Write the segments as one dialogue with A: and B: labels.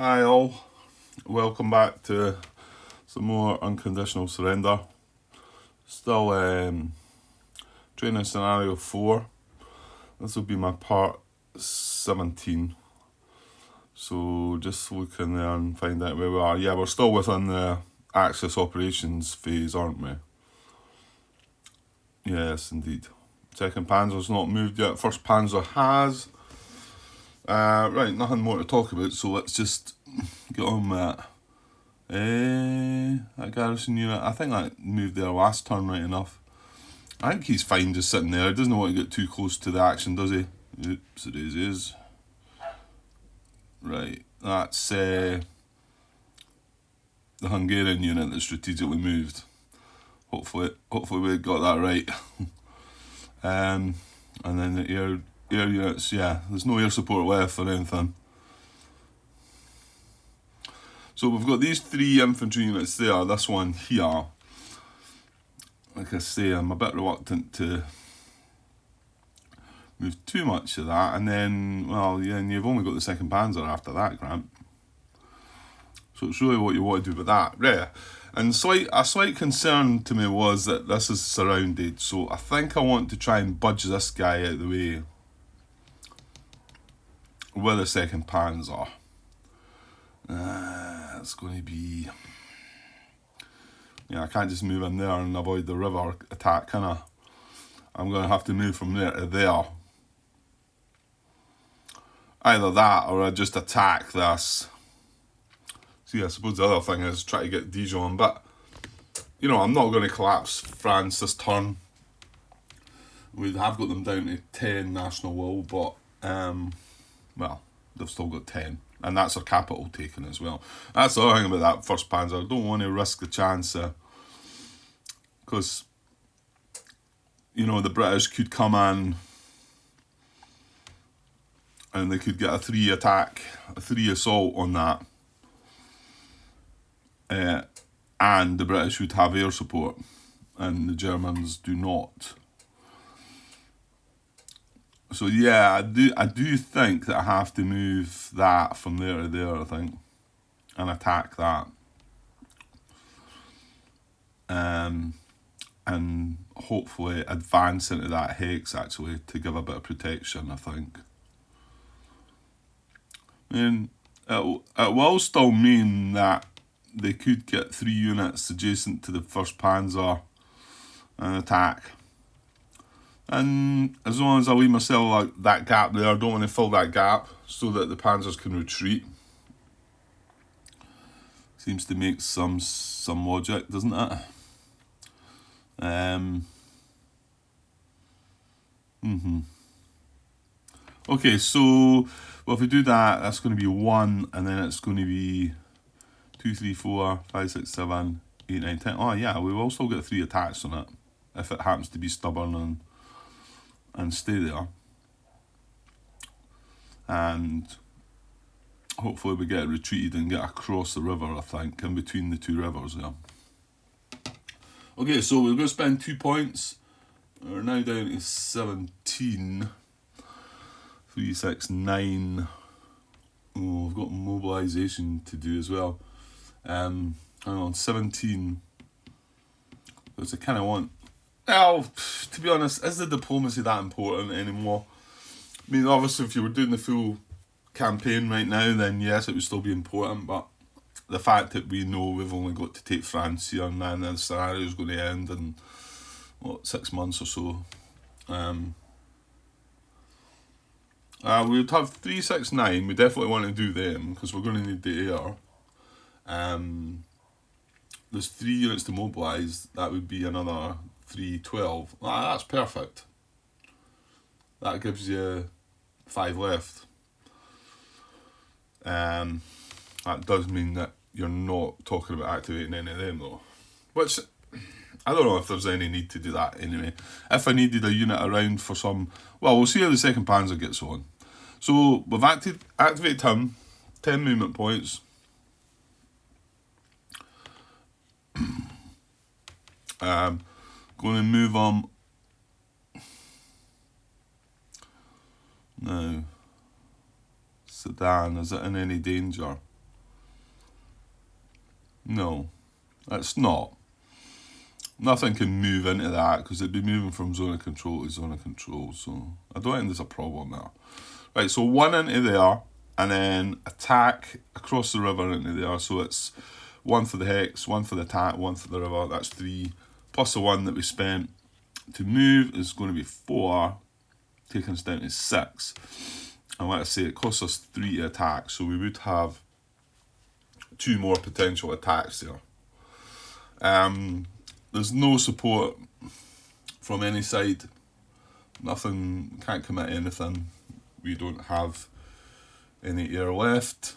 A: Hi all, welcome back to some more Unconditional Surrender. Still training scenario 4. This will be my part 17. So just so we can there and find out where we are. Yeah, we're still within the Axis operations phase, aren't we? Yes, indeed. Second Panzer's not moved yet. First Panzer has. Right, nothing more to talk about, so let's just get on with it. That garrison unit, I think that moved there last turn right enough. I think he's fine just sitting there. He doesn't want to get too close to the action, does he? Oops, it is. Right, that's the Hungarian unit that strategically moved. Hopefully we got that right. And then the air units, yeah, there's no air support left or anything. So we've got these 3 infantry units there, this one here. Like I say, I'm a bit reluctant to move too much of that, and then, well, yeah, and you've only got the second Panzer after that, Grant. So it's really what you want to do with that. Yeah. And a slight concern to me was that this is surrounded, so I think I want to try and budge this guy out of the way with the second Panzer. It's going to be... Yeah, I can't just move in there and avoid the river attack, can I? I'm going to have to move from there to there. Either that or I just attack this. See, I suppose the other thing is try to get Dijon, but, you know, I'm not going to collapse France this turn. We have got them down to 10 national will, but, well, they've still got 10. And that's our capital taken as well. That's the other thing about that first Panzer. I don't want to risk the chance, because, you know, the British could come in and they could get a 3 assault on that. And the British would have air support, and the Germans do not. So yeah, I do think that I have to move that from there to there, I think, and attack that. And hopefully advance into that hex actually to give a bit of protection, I think. I mean, it will still mean that they could get 3 units adjacent to the first Panzer and attack. And as long as I leave myself like that gap there, I don't want to fill that gap so that the Panzers can retreat. Seems to make some logic, doesn't it? Okay, so well, if we do that, that's going to be 1, and then it's going to be 2, 3, 4, 5, 6, 7, 8, 9, 10. Oh yeah, we will still get 3 attacks on it if it happens to be stubborn and stay there. And hopefully we get retreated and get across the river, I think, in between the 2 rivers there. Okay, so we're going to spend 2 points. We're now down to 17. 3, 6, 9. Oh, we've got mobilisation to do as well. Hang on, 17. Because I kind of want... Well, to be honest, is the diplomacy that important anymore? I mean, obviously, if you were doing the full campaign right now, then yes, it would still be important, but the fact that we know we've only got to take France here and then the scenario is going to end in, 6 months or so. We would have 3, 6, 9. We definitely want to do them because we're going to need the air. There's 3 units to mobilise. That would be another 3, 12. That's perfect. That gives you 5 left. That does mean that you're not talking about activating any of them though. Which, I don't know if there's any need to do that anyway. If I needed a unit around for some... Well, we'll see how the second Panzer gets on. So, we've activated him. 10 movement points. Going to move on. Now, Sudan, is it in any danger? No, it's not. Nothing can move into that because it'd be moving from zone of control to zone of control. So I don't think there's a problem there. Right, so 1 into there, and then attack across the river into there. So it's 1 for the hex, 1 for the attack, 1 for the river. That's 3. Plus the 1 that we spent to move is going to be 4, taking us down to 6. And like I say, it costs us 3 to attack, so we would have 2 more potential attacks there. There's no support from any side. Nothing, can't commit anything. We don't have any air left.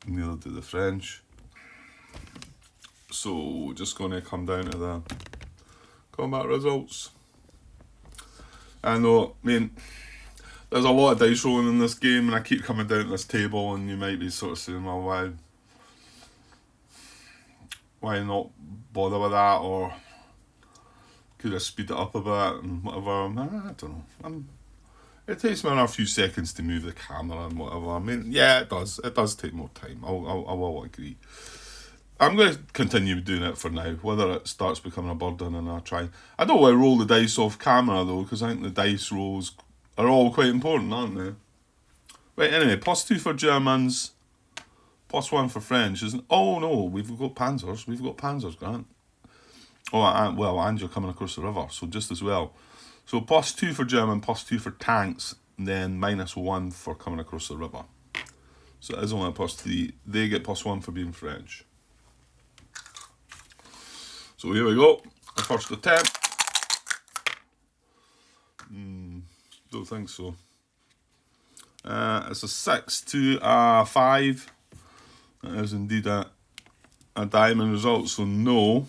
A: Neither do the French. So just going to come down to the combat results. I know, I mean, there's a lot of dice rolling in this game, and I keep coming down to this table, and you might be sort of saying, well, why not bother with that, or could I speed it up a bit and whatever. I don't know. It takes me a few seconds to move the camera and whatever. I mean, yeah, it does. It does take more time. I will agree. I'm going to continue doing it for now. Whether it starts becoming a burden and I try. I don't want to roll the dice off camera though, because I think the dice rolls are all quite important, aren't they? Right, anyway, +2 for Germans, +1 for French. Oh no, we've got Panzers. We've got Panzers, Grant. Oh, well, and you're coming across the river, so just as well. So +2 for German, +2 for tanks, and then -1 for coming across the river. So it is only a +3. They get +1 for being French. So here we go. The first attempt. Don't think so. It's a 6 to a 5. That is indeed a diamond result, so no.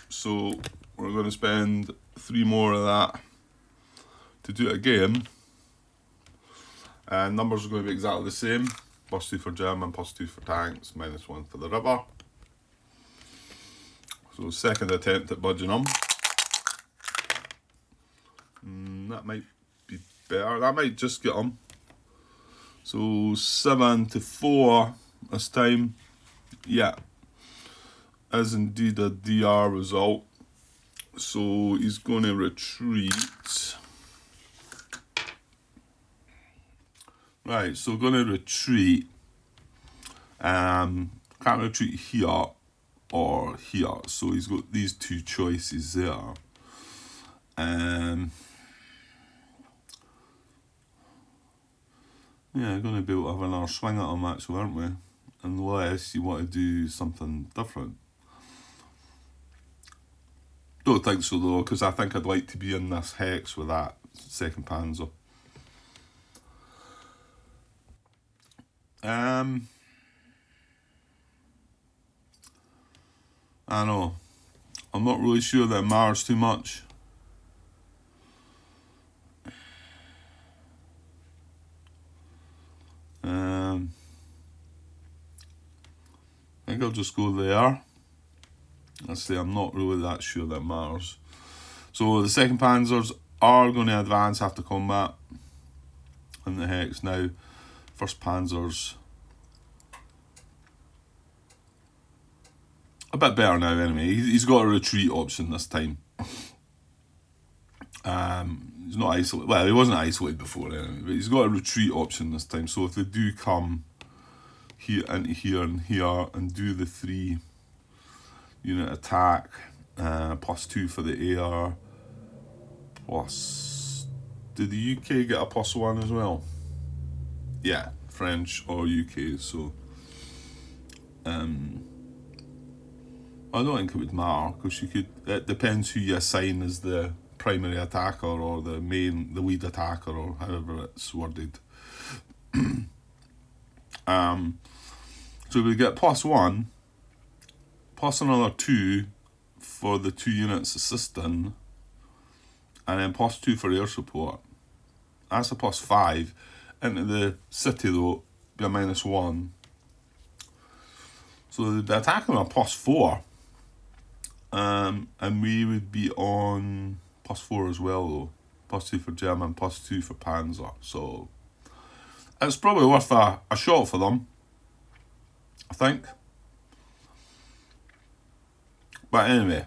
A: So we're going to spend 3 more of that to do it again. And numbers are going to be exactly the same. +2 for German, +2 for tanks, -1 for the river. So second attempt at budging them. That might be better. That might just get them. So 7 to 4 this time. Yeah. Is indeed a DR result. So he's going to retreat. Right, so going to retreat. Can't retreat here or here. So he's got these 2 choices there. Yeah, going to be able to have another swing at him actually, aren't we? Unless you want to do something different. Don't think so though, because I think I'd like to be in this hex with that 2nd Panzer. I know. I'm not really sure that it matters too much. I think I'll just go there. I say I'm not really that sure that matters. So the 2nd Panzers are going to advance after combat in the hex now. 1st Panzers a bit better now anyway. He's got a retreat option this time. He's not isolated. Well, he wasn't isolated before anyway, but he's got a retreat option this time. So if they do come here into here and here and do the 3 unit attack, +2 for the AR, plus, did the UK get a +1 as well? Yeah, French or UK, so I don't think it would matter, because you could, it depends who you assign as the primary attacker or the lead attacker, or however it's worded. So we get +1, plus another 2 for the 2 units assisting, and then +2 for air support. That's a +5. Into the city though, be a -1. So they'd be attacking on a +4. And we would be on +4 as well though. +2 for German, +2 for Panzer. So it's probably worth a shot for them. I think. But anyway,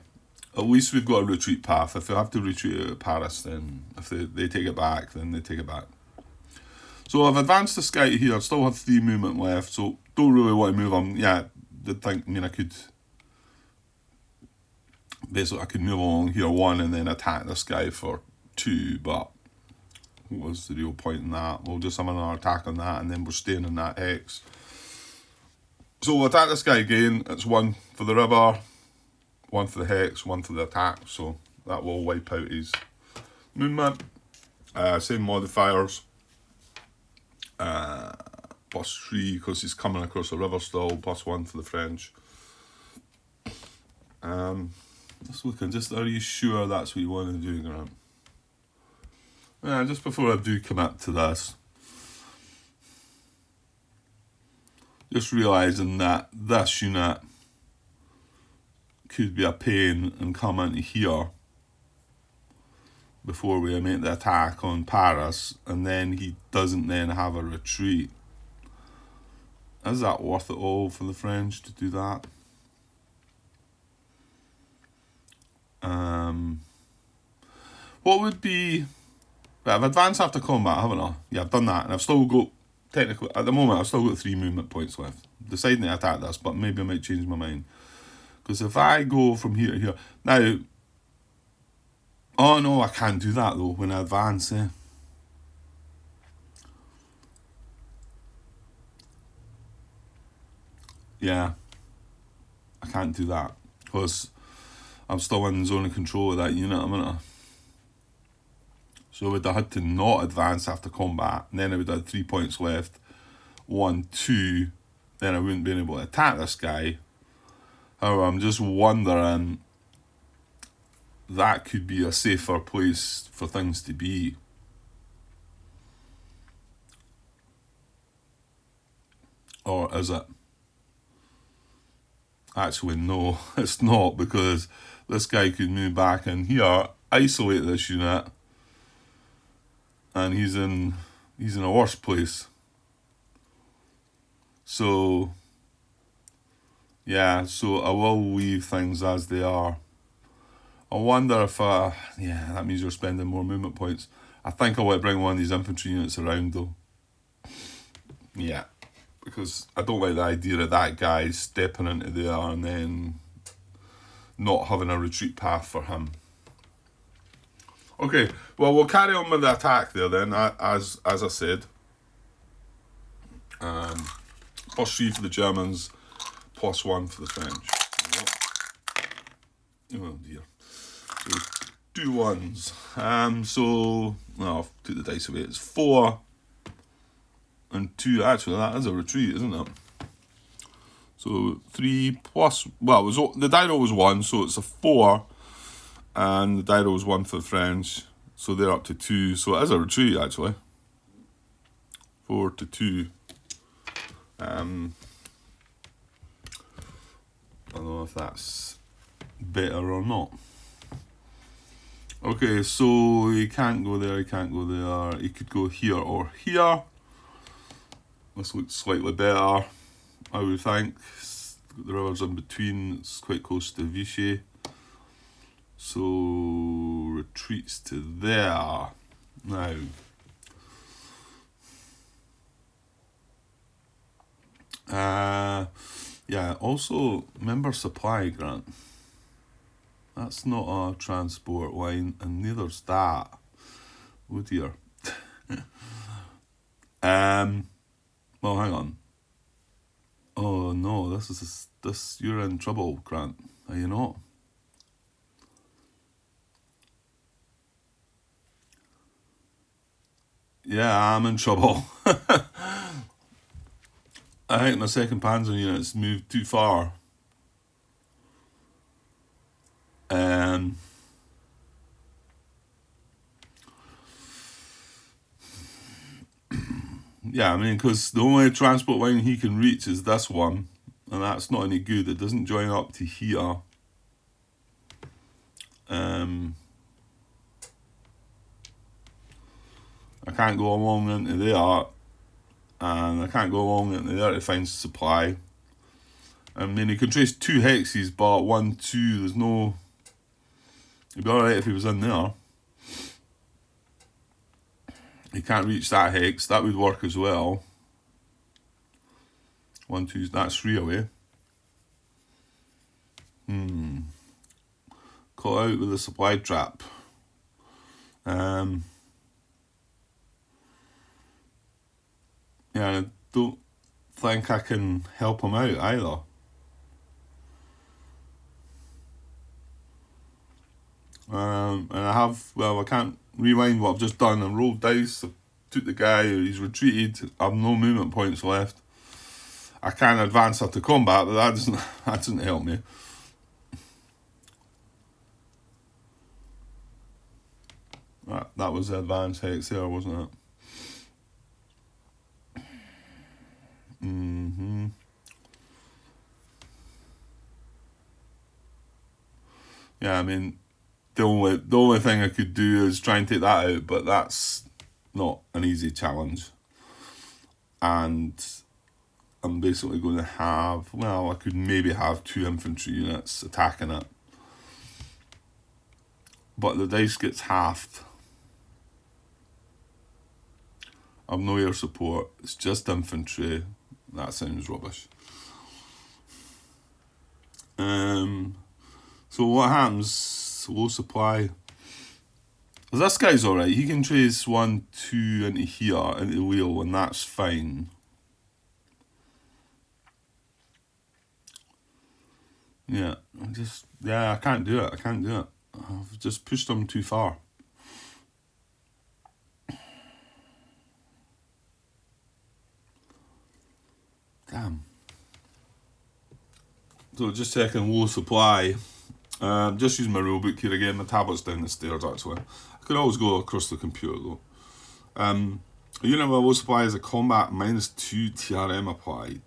A: at least we've got a retreat path. If we have to retreat out of Paris, then if they take it back, then they take it back. So I've advanced this guy here. I still have 3 movement left, so don't really want to move him. Yeah, did think, I could... Basically, I could move along here 1 and then attack this guy for 2, but what was the real point in that? We'll just have another attack on that, and then we're staying in that hex. So we'll attack this guy again. It's 1 for the river, 1 for the hex, 1 for the attack, so that will wipe out his movement. Same modifiers. +3 because he's coming across the river still, +1 for the French. Just looking, are you sure that's what you want to do, Grant? Yeah, just before I do commit to this, just realising that this unit could be a pain and come into here before we make the attack on Paris, and then he doesn't then have a retreat. Is that worth it all for the French to do that? What would be... Right, I've advanced after combat, haven't I? Yeah, I've done that, and I've still got... Technically, at the moment, I've still got 3 movement points left. Deciding to attack this, but maybe I might change my mind. Because if I go from here to here... Now... Oh no, I can't do that though, when I advance, eh? Yeah. I can't do that. Because I'm still in zone of control of that unit, haven't I? So I would have had to not advance after combat, and then I would have had 3 points left. 1, 2, then I wouldn't be able to attack this guy. However, I'm just wondering, that could be a safer place for things to be. Or is it? Actually, no, it's not, because this guy could move back in here, isolate this unit, and he's in a worse place. So yeah, so I will leave things as they are. I wonder if yeah, that means you're spending more movement points. I think I want to bring one of these infantry units around though. Yeah, because I don't like the idea of that guy stepping into there and then not having a retreat path for him. Okay, well, we'll carry on with the attack there then, as I said. +3 for the Germans, +1 for the French. Oh dear. So 2 1s. So, I'll put the dice away. It's 4 and 2. Actually, that is a retreat, isn't it? So 3 plus, well, the die roll was 1, so it's a 4. And the die roll was 1 for the French, so they're up to 2. So it is a retreat, actually. 4 to 2. I don't know if that's better or not. Okay, so he can't go there, he can't go there. He could go here or here. This looks slightly better, I would think. The river's in between, it's quite close to Vichy. So retreats to there. Now, yeah, also member supply grant. That's not a transport line, and neither's that. Oh dear. Well, hang on. Oh no, this you're in trouble, Grant. Are you not? Yeah, I'm in trouble. I think my 2nd Panzer unit's moved too far. Yeah, I mean, because the only transport line he can reach is this one, and that's not any good. It doesn't join up to here. I can't go along into there, and I can't go along into there to find supply. I mean, he can trace 2 hexes, but 1, 2, there's no... He'd be alright if he was in there. He can't reach that hex. That would work as well. 1, 2, that's 3 away. Caught out with the supply trap. Yeah, I don't think I can help him out either. And I have, well, I can't rewind what I've just done. I rolled dice, I took the guy, he's retreated, I have no movement points left. I can advance her to combat, but that doesn't help me. That was the advance hex there, wasn't it? Yeah, I mean, the only thing I could do is try and take that out, but that's not an easy challenge. And I'm basically going to have, well, I could maybe have 2 infantry units attacking it. But the dice gets halved. I've no air support, it's just infantry. That sounds rubbish. So what happens? Low supply. This guy's alright, he can trace 1, 2 into here, into the wheel, and that's fine. Yeah, I can't do it, I've just pushed him too far. Damn. So just checking low supply. Just using my rulebook here again, my tablet's down the stairs actually. I could always go across the computer though. A unit with low supply is a combat -2 TRM applied.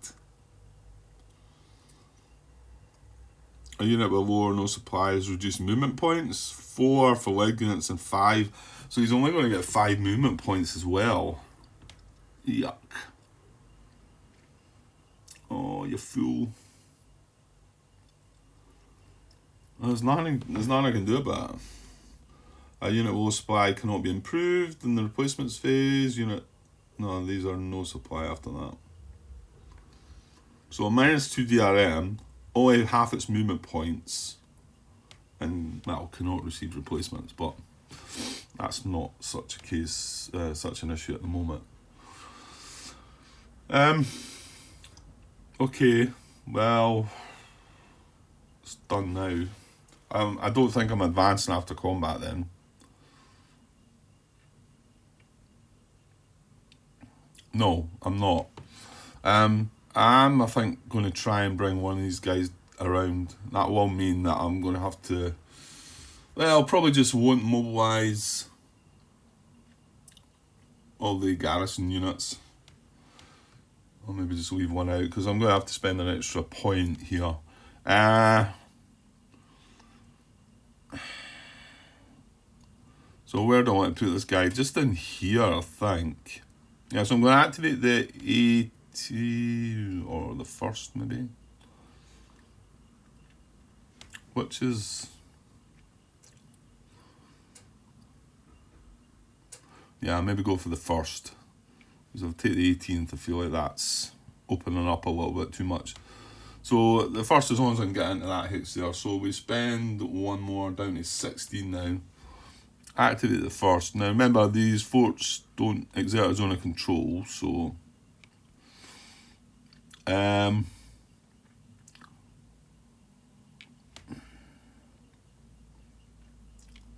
A: A unit with low or no supply is reduced movement points, 4 for leg units and 5. So he's only going to get 5 movement points as well. Yuck. Oh, you fool. There's nothing I can do about it. A unit with low supply cannot be improved in the replacements phase. No, these are no supply after that. So a -2 DRM, only half its movement points, and well, cannot receive replacements, but that's not such a case, such an issue at the moment. Okay, well, it's done now. I don't think I'm advancing after combat then. No, I'm not. I think, going to try and bring one of these guys around. That will mean that I'm going to have to, well, probably just won't mobilise all the garrison units. Or maybe just leave one out, because I'm going to have to spend an extra point here. So where do I want to put this guy? Just in here, I think. Yeah, so I'm going to activate the 80, or the first maybe. Which is... yeah, maybe go for the first. Because if I take the 18th, I feel like that's opening up a little bit too much. So the first, as long as I can get into that hex there. So we spend one more down to 16 now. Activate the first. Now remember, these forts don't exert a zone of control, so yeah,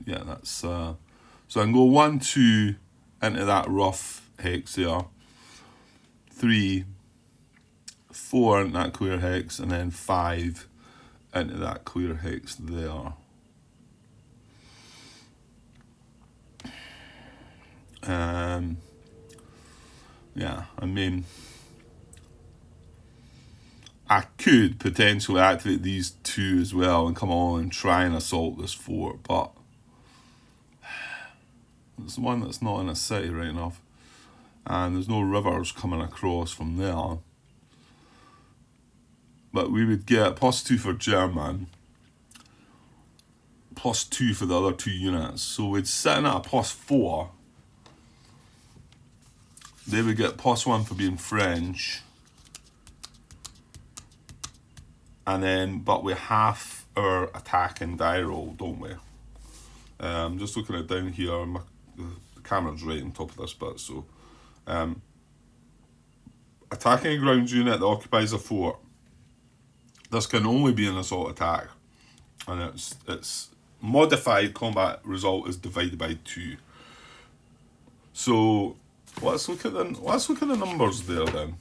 A: that's so I can go 1, 2 into that rough hex there, 3, 4 into that clear hex, and then 5 into that clear hex there. Yeah, I mean, I could potentially activate these 2 as well and come on and try and assault this fort, but it's one that's not in a city right enough, and there's no rivers coming across from there, but we would get +2 for German, +2 for the other 2 units. So we'd sit in at a +4. They would get +1 for being French. And then, but we half our attack and die roll, don't we? I'm just looking at down here. The camera's right on top of this bit. So, attacking a ground unit that occupies a fort. This can only be an assault attack, and its modified combat result is divided by 2. So let's look at the numbers there then.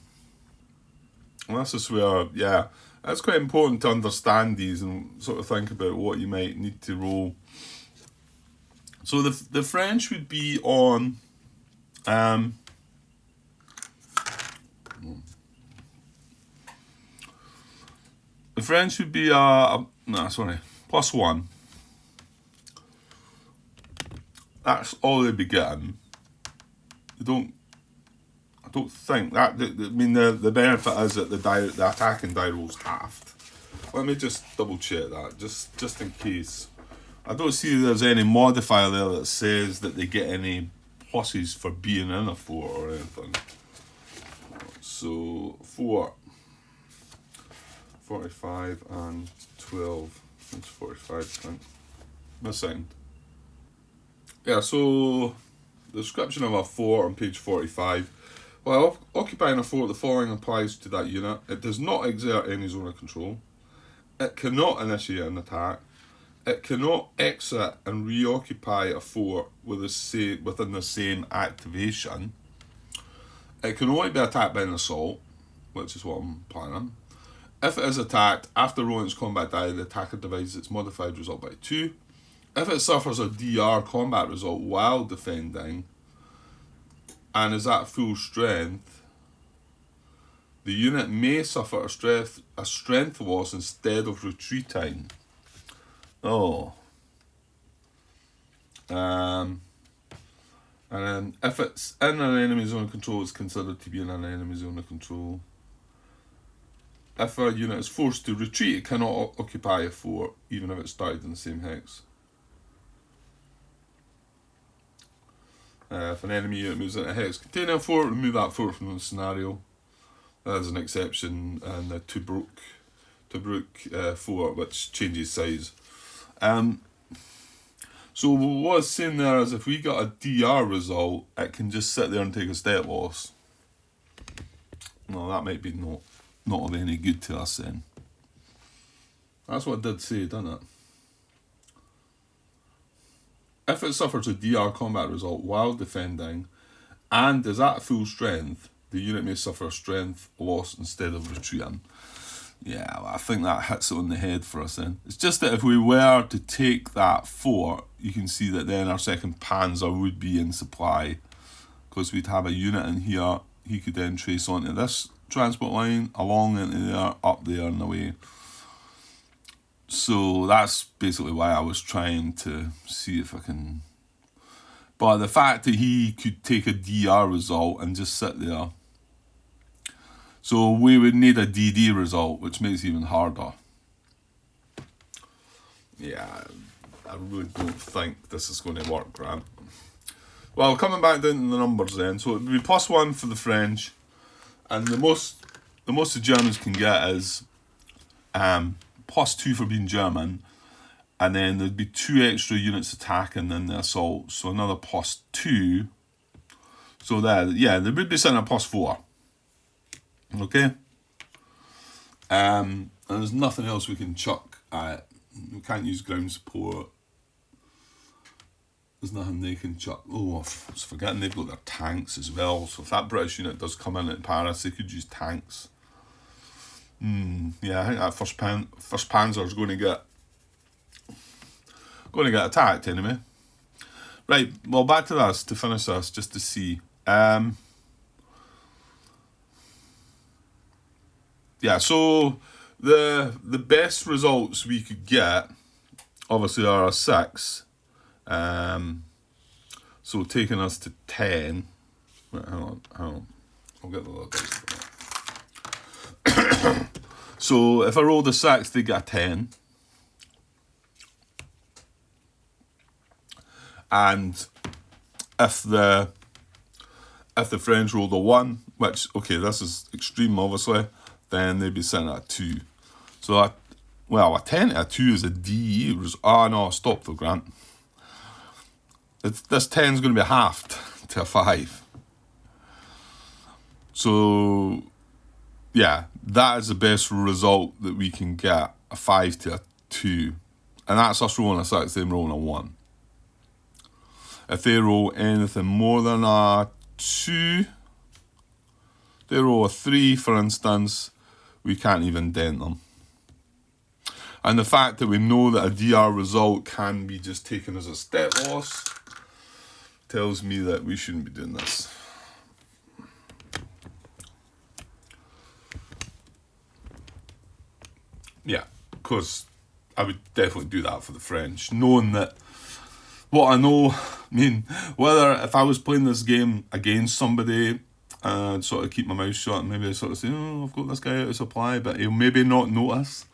A: And this is where, yeah, it's quite important to understand these and sort of think about what you might need to roll. So the French would be on the French would be +1. That's all they'd be getting. I don't think that. I mean, the benefit is that the attack and die roll's halved. Let me just double check that, just in case. I don't see there's any modifier there that says that they get any pluses for being in a fort or anything. So 4, 45 and 12. That's 45, I think. Missing. Yeah, so the description of a fort on page 45. While occupying a fort, the following applies to that unit. It does not exert any zone of control. It cannot initiate an attack. It cannot exit and reoccupy a fort within the same activation. It can only be attacked by an assault, which is what I'm planning. If it is attacked, after rolling its combat die, the attacker divides its modified result by 2. If it suffers a DR combat result while defending, and is at full strength, the unit may suffer a strength loss instead of retreating. Oh. And then if it's in an enemy zone of control, it's considered to be in an enemy zone of control. If a unit is forced to retreat, it cannot occupy a fort, even if it started in the same hex. If an enemy unit moves into a hex containing a fort, remove that fort from the scenario. There's an exception in the Tobruk fort, which changes size. So what it's saying there is if we got a DR result, it can just sit there and take a step loss. Well, that might be not of any good to us then. That's what it did say, didn't it? If it suffers a DR combat result while defending and is at full strength, the unit may suffer a strength loss instead of retreating. Yeah, well, I think that hits it on the head for us then. It's just that if we were to take that fort, you can see that then our second Panzer would be in supply, because we'd have a unit in here. He could then trace onto this transport line, along into there, up there and away. So that's basically why I was trying to see if I can. But the fact that he could take a DR result and just sit there. So we would need a DD result, which makes it even harder. Yeah, I really don't think this is going to work, Grant. Well, coming back down to the numbers then. So it would be +1 for the French. And the most the Germans can get is +2 for being German, and then there'd be 2 extra units attacking in the assault, so another +2. So there would be sitting at +4. Okay. And there's nothing else we can chuck at. We can't use ground support. There's nothing they can chuck. Oh, I was forgetting they've got their tanks as well. So if that British unit does come in at Paris, they could use tanks. Yeah, I think that first Panzer is going to get attacked anyway. Right, well, back to this to finish this, just to see. Yeah, so the best results we could get, obviously, are a 6. So taking us to 10. Right, hang on. I'll get the little dice for that. So if I rolled a 6, they get a 10. And if the French rolled a 1, which, okay, this is extreme obviously, then they'd be sitting at a 2. So a 10 to a 2 is a D. No, stop though, Grant. This 10 is going to be halved to a 5. So, yeah, that is the best result that we can get, a 5 to a 2. And that's us rolling a 6, them rolling a 1. If they roll anything more than a 2, they roll a 3, for instance, we can't even dent them. And the fact that we know that a DR result can be just taken as a step loss tells me that we shouldn't be doing this. Yeah, because I would definitely do that for the French, knowing that what I know, whether if I was playing this game against somebody and sort of keep my mouth shut and maybe I sort of say, oh, I've got this guy out of supply, but he'll maybe not notice.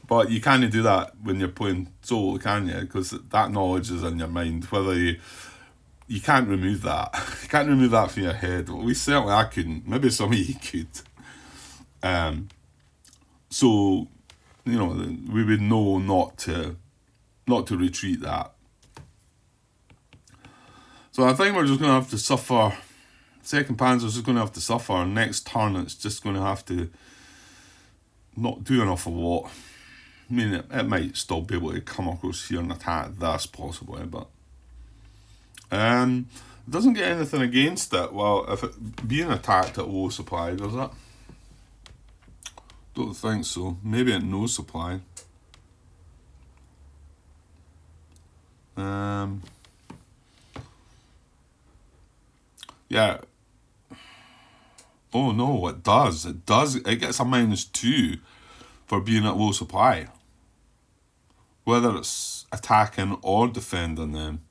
A: But you can't do that when you're playing solo, can you? Because that knowledge is in your mind. Whether you can't remove that. You can't remove that from your head. Well, I couldn't. Maybe some of you could. So, we would know not to retreat that. So I think we're just going to have to suffer. Second Panzer's just going to have to suffer. Next turn, it's just going to have to not do an awful lot. It might still be able to come across here and attack this possibly, but it doesn't get anything against it. Well, if it being attacked at low supply, does it? Don't think so. Maybe at no supply. Yeah. Oh no, it does. It gets a -2 for being at low supply. Whether it's attacking or defending them.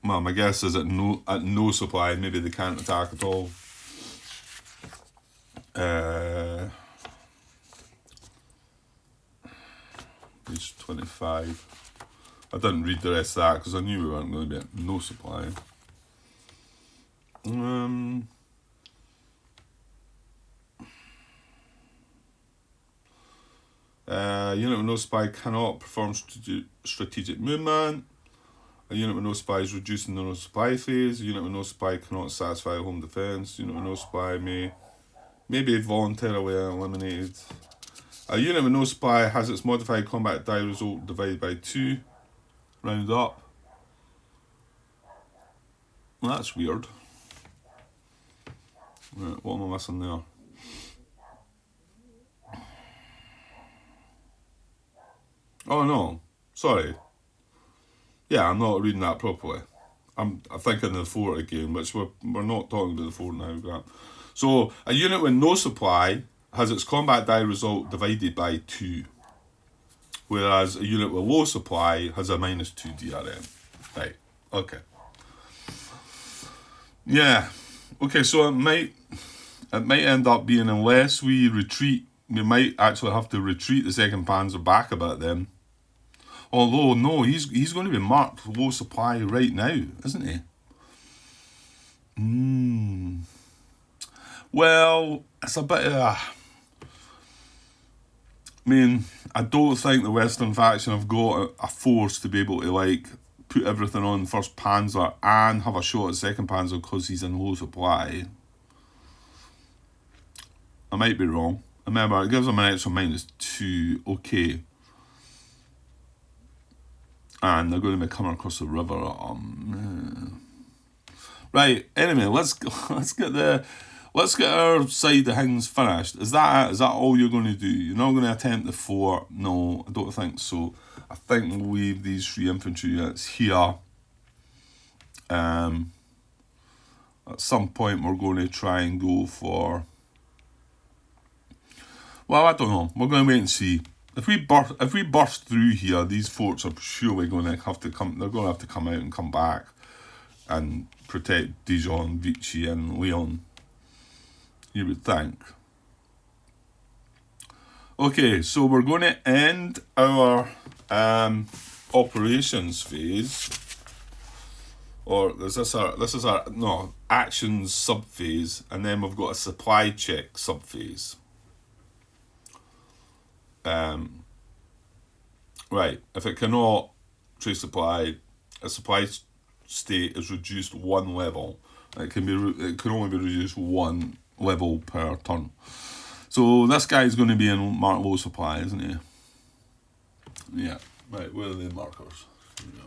A: Well, my guess is at no supply, maybe they can't attack at all. Page 25. I didn't read the rest of that because I knew we weren't going to be at no supply. Unit with no supply cannot perform strategic movement. A unit with no supply is reducing the no supply phase. A unit with no supply cannot satisfy home defense. Unit with no supply may be voluntarily eliminated. A unit with no supply has its modified combat die result divided by 2. Round up. Well, that's weird. Right, what am I missing there? Oh no, sorry. Yeah, I'm not reading that properly. I'm thinking of the fort again, which we're not talking about the fort now, Grant. So a unit with no supply has its combat die result divided by 2. Whereas a unit with low supply has a -2 DRM. Right, okay. Yeah. Okay, so it might end up being, unless we retreat, we might actually have to retreat the second Panzer back a bit then. Although, no, he's going to be marked low supply right now, isn't he? Well, it's a bit of I don't think the Western faction have got a force to be able to, put everything on first Panzer and have a shot at second Panzer because he's in low supply. I might be wrong. Remember, it gives him an extra -2. Okay. And they're going to be coming across the river. Right. Anyway, let's get our side of things finished. Is that it? Is that all you're going to do? You're not going to attempt the fort? No, I don't think so. I think we'll leave these 3 infantry units here. At some point, we're going to try and go for. Well, I don't know. We're going to wait and see. If we burst through here, these forts are surely going to have to come. They're going to have to come out and come back. and protect Dijon, Vichy and Lyon, you would think. Okay, so we're going to end our operations phase, or this is our actions sub-phase, and then we've got a supply check sub-phase. Right, if it cannot trace supply, a supply state is reduced one level. It can only be reduced one level per turn. So this guy's going to be in mark low supply, isn't he? Yeah. Right, where are the markers? Here we go.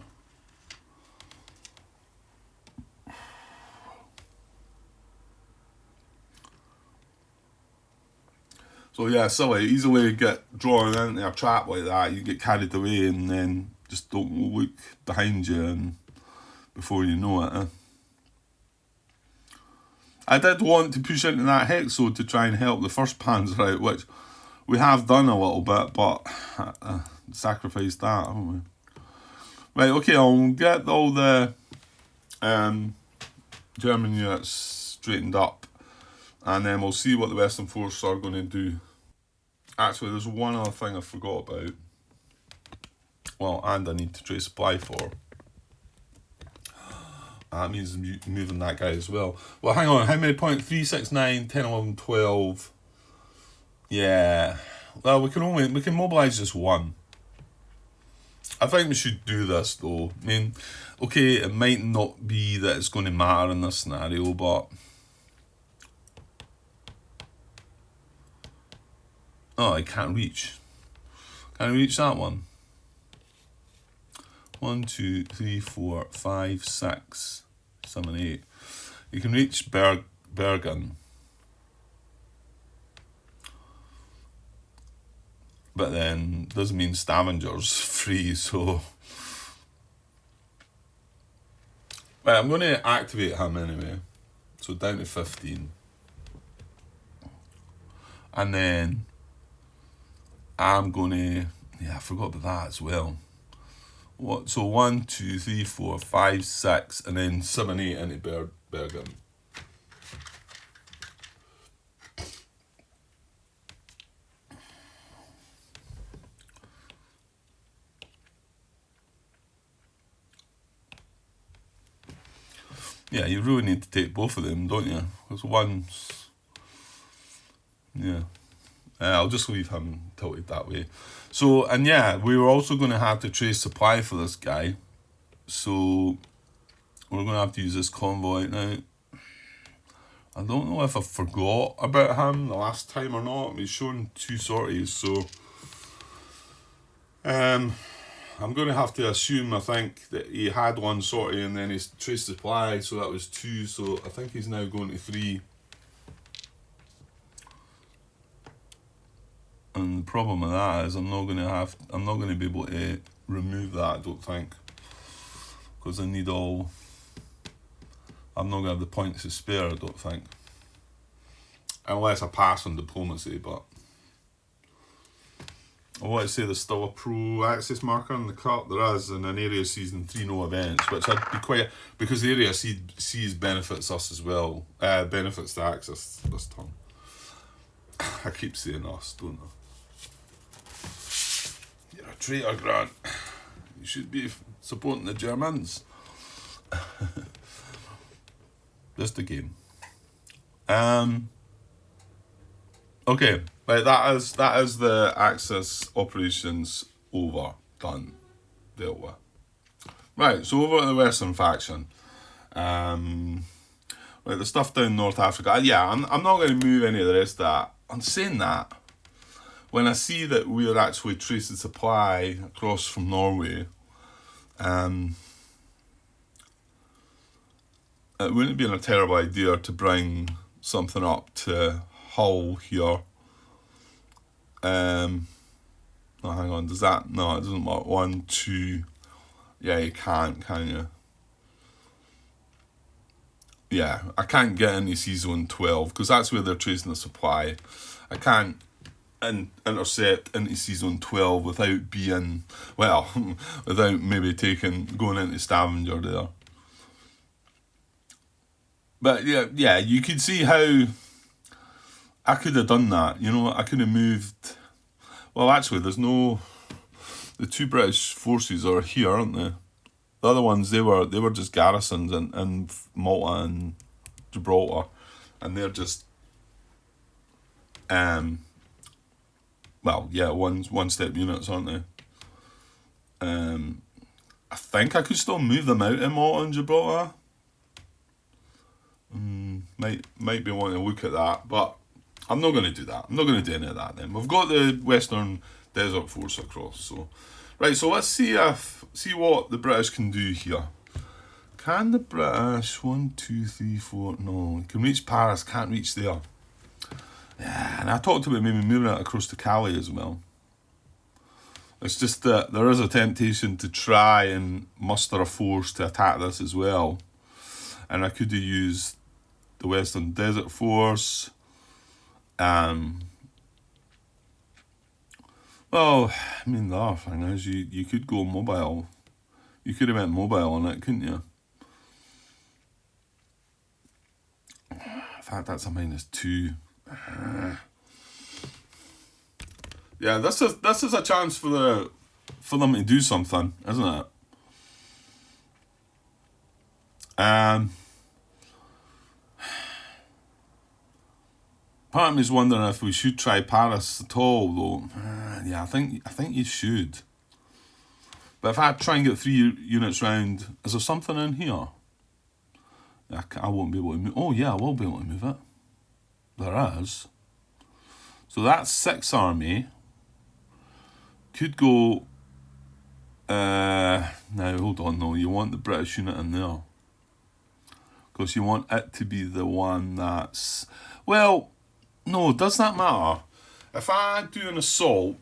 A: So yeah, silly. Easily get drawn into a trap like that. You get carried away and then just don't look behind you, and before you know it. I did want to push into that hexo to try and help the first panzer out, which we have done a little bit, but sacrificed that, haven't we? Right, okay, I'll get all the German units straightened up, and then we'll see what the Western forces are going to do. Actually, there's one other thing I forgot about. Well, and I need to trace supply for. That means moving that guy as well. Well, hang on. How many points? 3, 6, 9, 10, 11, 12. Yeah. Well, we can mobilise just one. I think we should do this, though. I mean, okay, it might not be that it's going to matter in this scenario, but... Oh, I can't reach. Can I reach that one? 1, 2, 3, 4, 5, 6, 7, 8. You can reach Bergen. But then doesn't mean Stavanger's free, so. Right, I'm going to activate him anyway. So down to 15. And then I'm going to. Yeah, I forgot about that as well. What? So 1, 2, 3, 4, 5, 6, and then 7, 8 into Bergen. Yeah, you really need to take both of them, don't you? Because one's... Yeah. I'll just leave him tilted that way. So, and yeah, we were also going to have to trace supply for this guy. So, we're going to have to use this convoy. Now, I don't know if I forgot about him the last time or not. He's shown 2 sorties, so... I'm going to have to assume, I think, that he had 1 sortie and then he's traced supply, so that was 2, so I think he's now going to 3. And the problem with that is I'm not going to be able to remove that, I don't think. Because I'm not going to have the points to spare, I don't think. Unless I pass on diplomacy, but... I want to say there's still a pro-access marker in the cup. There is in an area season 3 no events, which I'd be quite... Because the area sees benefits us as well. Benefits the access this turn. I keep saying us, don't I? You're a traitor, Grant. You should be supporting the Germans. Just a game. Okay, right, that is the Axis operations over, done, dealt with. Right, so over to the Western faction. Right, the stuff down North Africa. Yeah, I'm not going to move any of the rest of that. I'm saying that, when I see that we're actually tracing supply across from Norway, it wouldn't be a terrible idea to bring something up to Hull here. Oh, hang on, does that? No, it doesn't work. 1, 2. Yeah, you can't, can you? Yeah, I can't get into C-Zone 12 because that's where they're tracing the supply. I can't intercept into C-Zone 12 without without maybe going into Stavanger there. But yeah, you could see how I could have done that. You know, I could have moved. Well, actually, there's no. The two British forces are here, aren't they? The other ones, they were just garrisons in Malta and Gibraltar, and they're just one step units, aren't they? I think I could still move them out in Malta and Gibraltar. Might be wanting to look at that, but I'm not going to do that. I'm not going to do any of that then. We've got the Western Desert Force across, so right. So let's see what the British can do here. Can the British 1, 2, 3, 4? No, can reach Paris. Can't reach there. Yeah, and I talked about maybe moving it across to Calais as well. It's just that there is a temptation to try and muster a force to attack this as well. And I could have used the Western Desert Force. Well, I mean, the other thing is you could go mobile. You could have went mobile on it, couldn't you? In fact, that's a -2. Yeah, this is a chance for them to do something, isn't it? Part of me is wondering if we should try Paris at all, though. Yeah, I think you should. But if I try and get 3 units round, is there something in here? I won't be able to move. Oh yeah, I will be able to move it. There is. So that's 6 army. Could go. Now hold on, though. You want the British unit in there, because you want it to be the one that's. Well, no, does that matter? If I do an assault,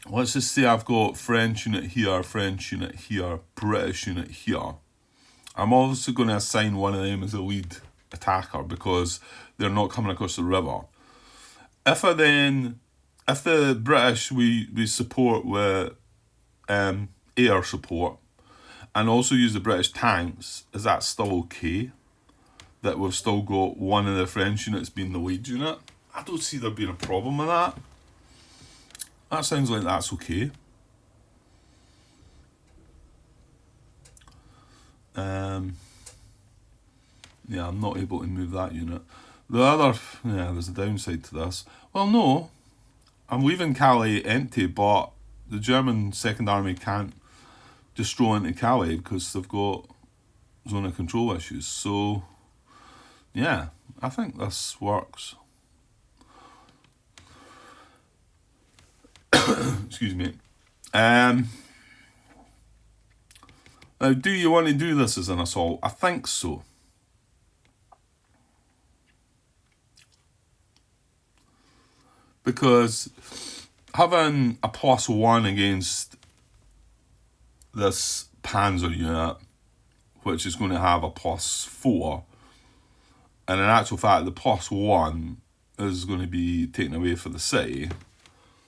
A: let's just say I've got French unit here, British unit here. I'm also going to assign one of them as a lead attacker because they're not coming across the river. If the British we support with air support and also use the British tanks, is that still okay? That we've still got one of the French units being the lead unit? I don't see there being a problem with that. That sounds like that's okay. Yeah, I'm not able to move that unit. There's a downside to this. Well, no, I'm leaving Calais empty, but the German Second Army can't destroy into Calais because they've got zone of control issues. So, yeah, I think this works. Excuse me. Now, do you want to do this as an assault? I think so. Because having a +1 against this Panzer unit, which is going to have a +4, and in actual fact the +1 is going to be taken away for the city.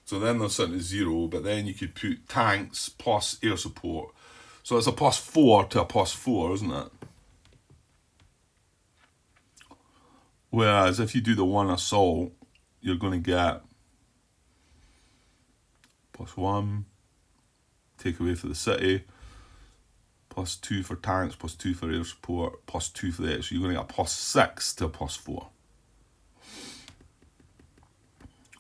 A: So then they're sitting at 0, but then you could put tanks plus air support. So it's a +4 to a +4, isn't it? Whereas if you do the one assault, you're going to get +1, take away for the city, +2 for tanks, +2 for air support, +2 for the extra. You're going to get a +6 to a +4.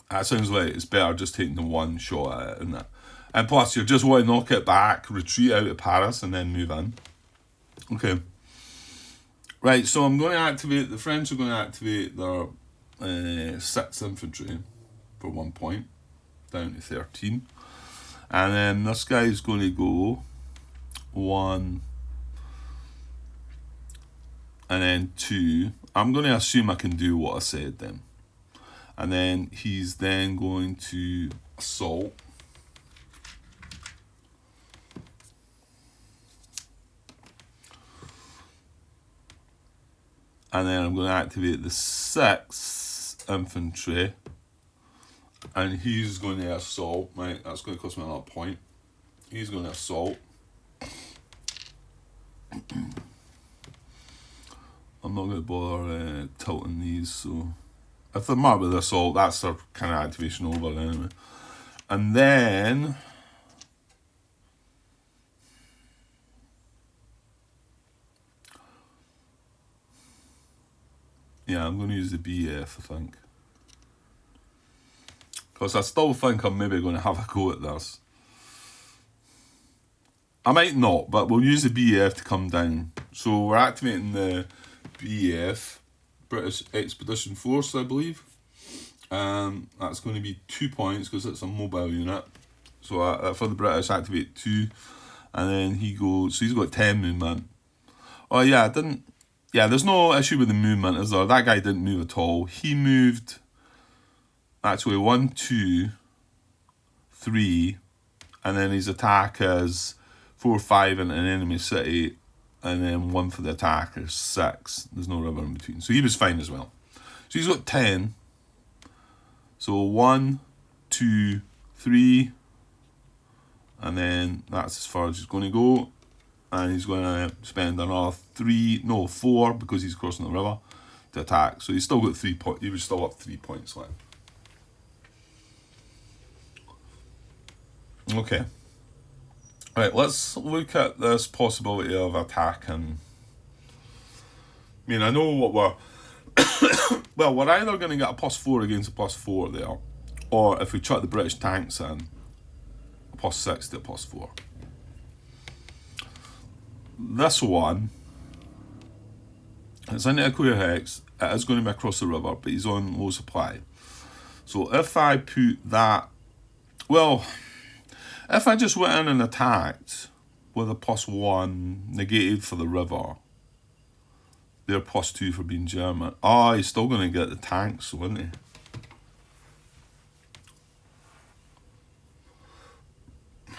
A: That sounds like it's better just taking the one shot at it, isn't it? And plus, you just want to knock it back, retreat out of Paris, and then move in. Okay. Right, so I'm going to activate, the French are going to activate their 6th infantry for 1 point, down to 13. And then this guy's going to go 1, and then 2. I'm going to assume I can do what I said then. And then he's then going to assault. And then I'm going to activate the 6th infantry. And he's going to assault. Right, that's going to cost me another point. He's going to assault. I'm not going to bother tilting these, so if they're marked with assault, that's their kind of activation over anyway. And then yeah, I'm going to use the BF, I think. Because I still think I'm maybe going to have a go at this. I might not, but we'll use the BF to come down. So we're activating the BF, British Expedition Force, I believe. That's going to be 2 points because it's a mobile unit. So for the British, activate 2. And then he goes, so he's got 10 movement. Oh yeah, there's no issue with the movement, is there? That guy didn't move at all. He moved, actually, 1, 2, 3, and then his attack is 4, 5 in an enemy city, and then 1 for the attack is 6. There's no river in between. So he was fine as well. So he's got 10. So 1, 2, 3, and then that's as far as he's going to go. And he's going to spend another 4, because he's crossing the river, to attack. So he's still got 3 points. He was still up 3 points left. Okay. Right, let's look at this possibility of attacking. I mean, I know what we're... well, we're either going to get a +4 against a +4 there, or if we chuck the British tanks in, a +6 to a +4. This one, it's in a clear hex. It is going to be across the river, but he's on low supply. So if I put that... well, if I just went in and attacked with a +1 negated for the river, they're +2 for being German. Oh, he's still going to get the tanks, wouldn't he?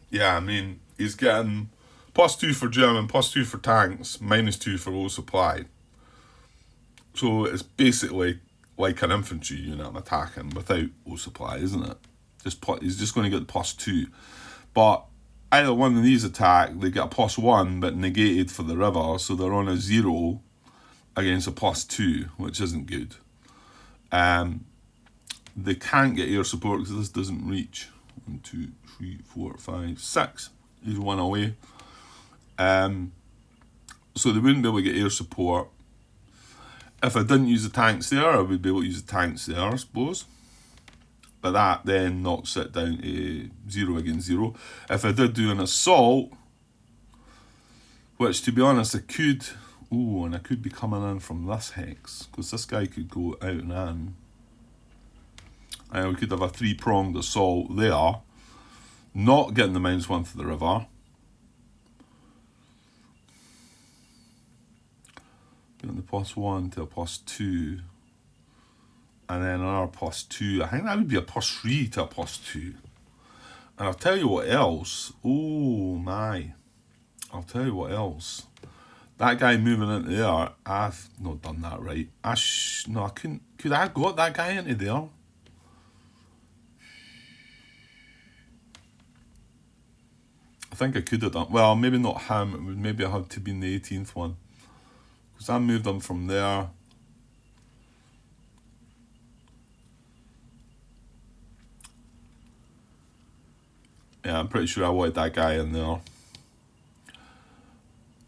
A: Yeah, I mean, he's getting +2 for German, +2 for tanks, -2 for low supply. So it's basically like an infantry unit attacking without low supply, isn't it? He's just going to get the +2. But either one of these attack, they get a +1 but negated for the river, so they're on a 0 against a +2, which isn't good. They can't get air support because this doesn't reach. 1, 2, 3, 4, 5, 6. He's 1 away. So they wouldn't be able to get air support. If I didn't use the tanks there, I would be able to use the tanks there, I suppose. But that then knocks it down to 0 against 0. If I did do an assault, which to be honest I could... ooh, and I could be coming in from this hex, because this guy could go out and in. And we could have a 3-pronged assault there, not getting the -1 for the river. Getting the +1 to a +2. And then another +2. I think that would be a +3 to a +2. And I'll tell you what else. Oh my. I'll tell you what else. That guy moving into there, I've not done that right. No, I couldn't. Could I have got that guy into there? I think I could have done. Well, maybe not him. It would maybe have to be in the 18th one. Because I moved him from there. Yeah, I'm pretty sure I wanted that guy in there.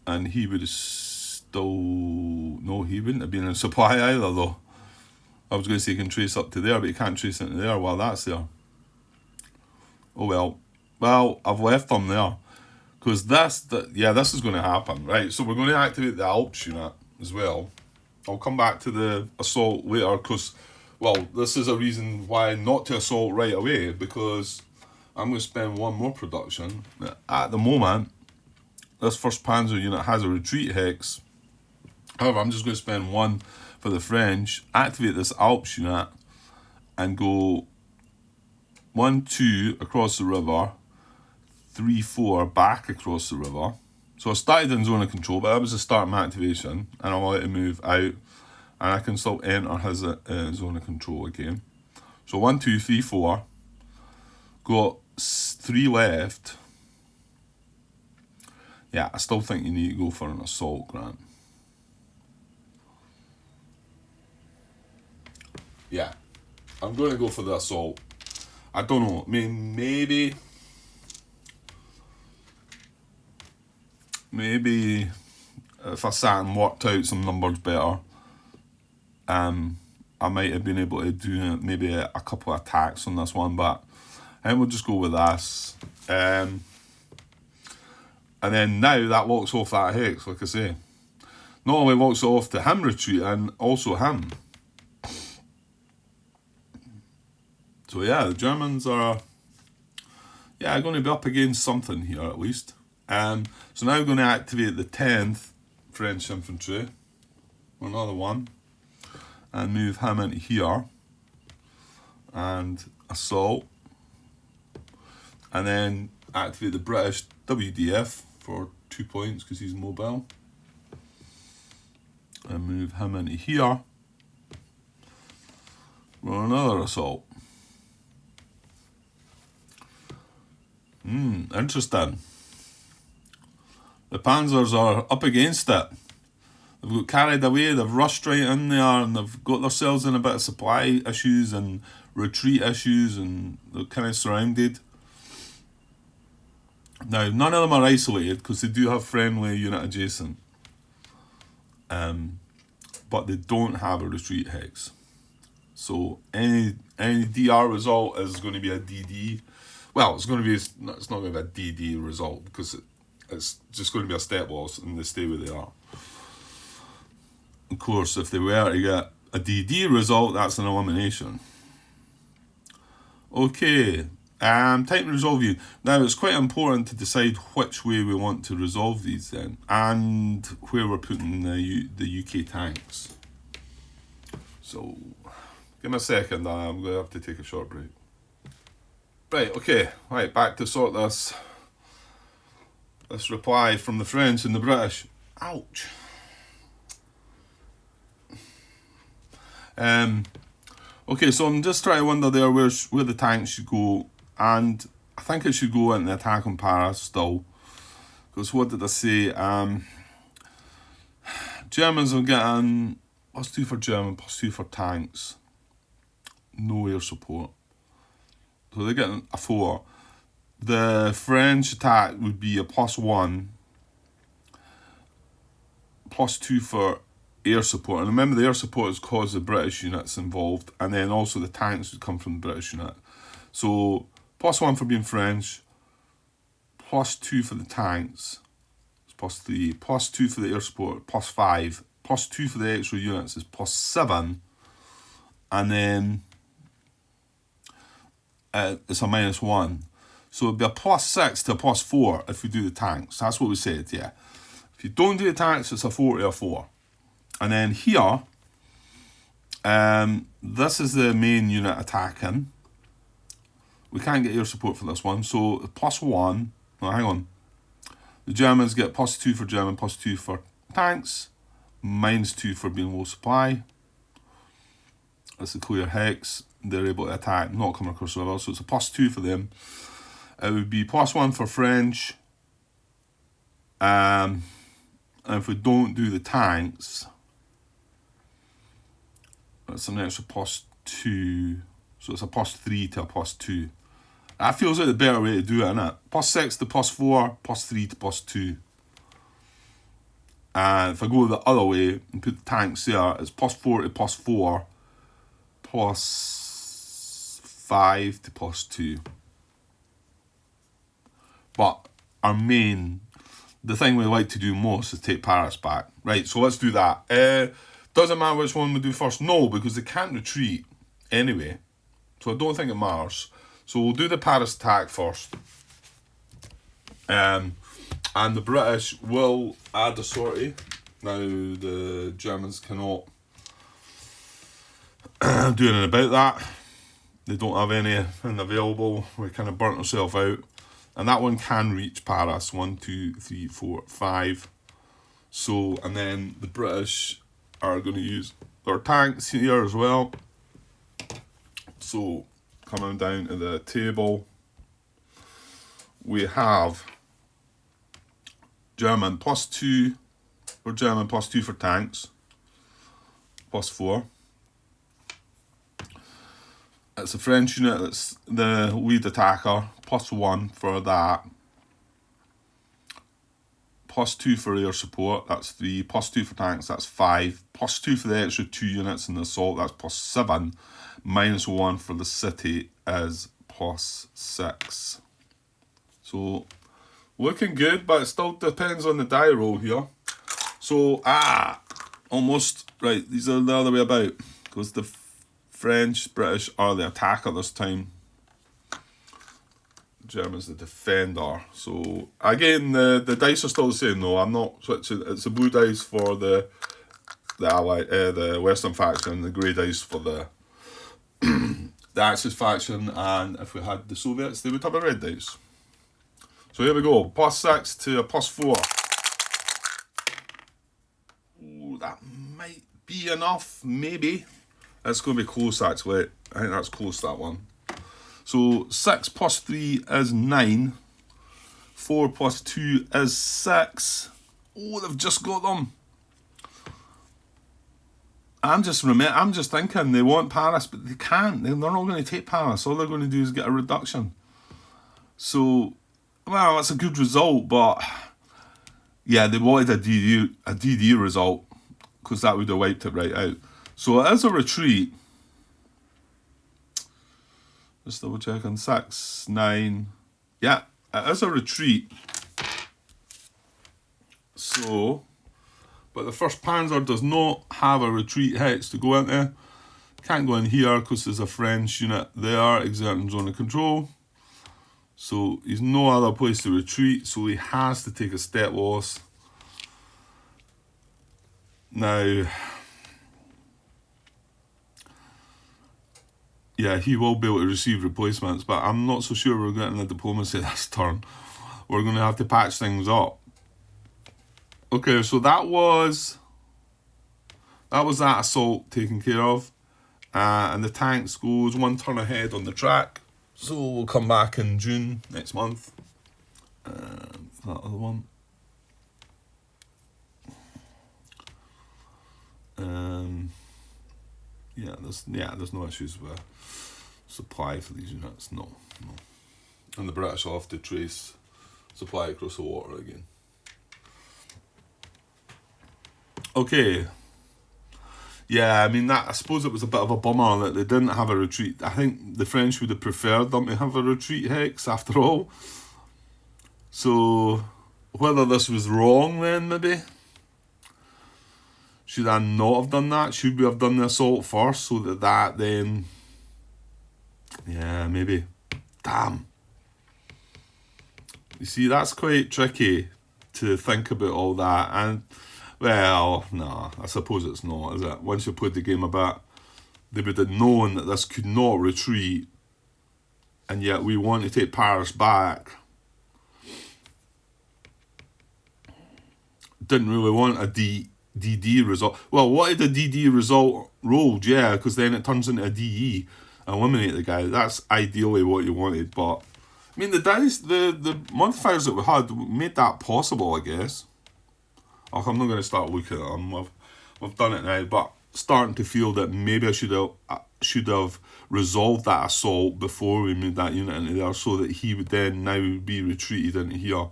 A: And he would have still... no, he wouldn't have been in supply either, though. I was going to say he can trace up to there, but he can't trace into there while that's there. Oh well. Well, I've left them there. Because this is going to happen. Right, so we're going to activate the Alps unit as well. I'll come back to the assault later, because, well, this is a reason why not to assault right away, because I'm going to spend 1 more production. At the moment, this 1st Panzer unit has a retreat hex. However, I'm just going to spend 1 for the French, activate this Alps unit, and go 1, 2 across the river, 3, 4 back across the river. So I started in zone of control, but that was the start of my activation, and I'll let him move out, and I can still enter his zone of control again. So 1, 2, 3, 4. Got 3 left. Yeah, I still think you need to go for an assault, Grant. Yeah, I'm going to go for the assault. I don't know. I mean, maybe if I sat and worked out some numbers better, I might have been able to do maybe a couple of attacks on this one, but I think we'll just go with this. And then now that walks off that hex, like I say. Not only walks off to him retreating, also him. So yeah, the Germans are going to be up against something here at least. So now we're going to activate the 10th French infantry, another one, and move him into here and assault, and then activate the British WDF for 2 points because he's mobile, and move him into here for another assault. Interesting. The Panzers are up against it. They've got carried away, they've rushed right in there, and they've got themselves in a bit of supply issues and retreat issues, and they're kind of surrounded. Now, none of them are isolated because they do have friendly unit adjacent. But they don't have a retreat hex. So any DR result is going to be a DD. Well, it's not going to be a DD result because it's just going to be a step loss and they stay where they are. Of course, if they were to get a DD result, that's an elimination. Okay, time to resolve you. Now, it's quite important to decide which way we want to resolve these then, and where we're putting the UK tanks. So, give me a second, I'm going to have to take a short break. Right, okay, right, back to sort this reply from the French and the British. Ouch. Okay, so I'm just trying to wonder there where the tanks should go, and I think it should go into the attack on Paris still. Because what did I say? Germans are getting +2 for German, +2 for tanks. No air support. So they're getting a 4. The French attack would be a +1, +2 for air support. And remember, the air support is because the British units involved, and then also the tanks would come from the British unit. So +1 for being French, +2 for the tanks, it's +3, +2 for the air support, +5, +2 for the extra units is +7, and then it's a -1. So it'd be a +6 to a +4 if we do the tanks. That's what we said, yeah. If you don't do the tanks, it's a 4 to a 4. And then here, this is the main unit attacking. We can't get air support for this one, so +1. No, hang on. The Germans get +2 for German, +2 for tanks, -2 for being low supply. That's a clear hex. They're able to attack, not coming across the river, so it's a +2 for them. It would be +1 for French. And if we don't do the tanks, it's an extra +2. So it's a +3 to a +2. That feels like the better way to do it, innit? +6 to +4, +3 to +2. And if I go the other way and put the tanks there, it's +4 to +4, +5 to +2. But the thing we like to do most is take Paris back. Right, so let's do that. Doesn't matter which one we do first. No, because they can't retreat anyway. So I don't think it matters. So we'll do the Paris attack first. And the British will add a sortie. Now the Germans cannot do anything about that. They don't have anything available. We kind of burnt ourselves out. And that one can reach Paris. 1, 2, 3, 4, 5. So, and then the British are going to use their tanks here as well. So, coming down to the table, we have German +2 for German, +2 for tanks, +4. It's a French unit. It's the lead attacker. +1 for that. +2 for air support. That's 3. +2 for tanks. That's 5. +2 for the extra 2 units in the assault. That's +7. -1 for the city is +6. So looking good, but it still depends on the die roll here. So almost right. These are the other way about, because the French, British are the attacker this time. German's the defender. So again, the dice are still the same though. I'm not switching. It's the blue dice for the the Western faction, the grey dice for the the Axis faction, and if we had the Soviets, they would have a red dice. So here we go, +6 to a +4. Ooh, that might be enough, maybe. It's going to be close actually. I think that's close, that one. So 6 + 3 is 9. 4 + 2 is 6. Oh, they've just got them. I'm just thinking they want Paris, but they can't. They're not going to take Paris. All they're going to do is get a reduction. So, well, that's a good result, but yeah, they wanted a DD result, because that would have wiped it right out. So it is a retreat. Just double checking. 6, 9. Yeah, it is a retreat. So, but the 1st Panzer does not have a retreat hex to go into. Can't go in here because there's a French unit there exerting zone of control. So he's no other place to retreat, so he has to take a step loss. Now, yeah, he will be able to receive replacements, but I'm not so sure we're getting the diplomacy this turn. We're going to have to patch things up. Okay, so that was that assault taken care of. And the tanks goes 1 turn ahead on the track. So we'll come back in June next month. That other one. There's no issues with supply for these units. No. And the British will have to trace supply across the water again. Okay. Yeah, I mean, I suppose it was a bit of a bummer that they didn't have a retreat. I think the French would have preferred them to have a retreat hex after all. So, whether this was wrong then, maybe? Should I not have done that? Should we have done the assault first so that then... Yeah, maybe. Damn. You see, that's quite tricky to think about all that. And, well, no, I suppose it's not, is it? Once you played the game a bit, they would have known that this could not retreat, and yet we want to take Paris back. Didn't really want a DD result. Well, what if the DD result rolled? Yeah, because then it turns into a DE. Eliminate the guy. That's ideally what you wanted, but I mean, the dice, the modifiers that we had made that possible, I guess. Oh, I'm not going to start looking at them. We've done it now, but starting to feel that maybe I should have resolved that assault before we moved that unit into there, so that he would then now be retreated into here.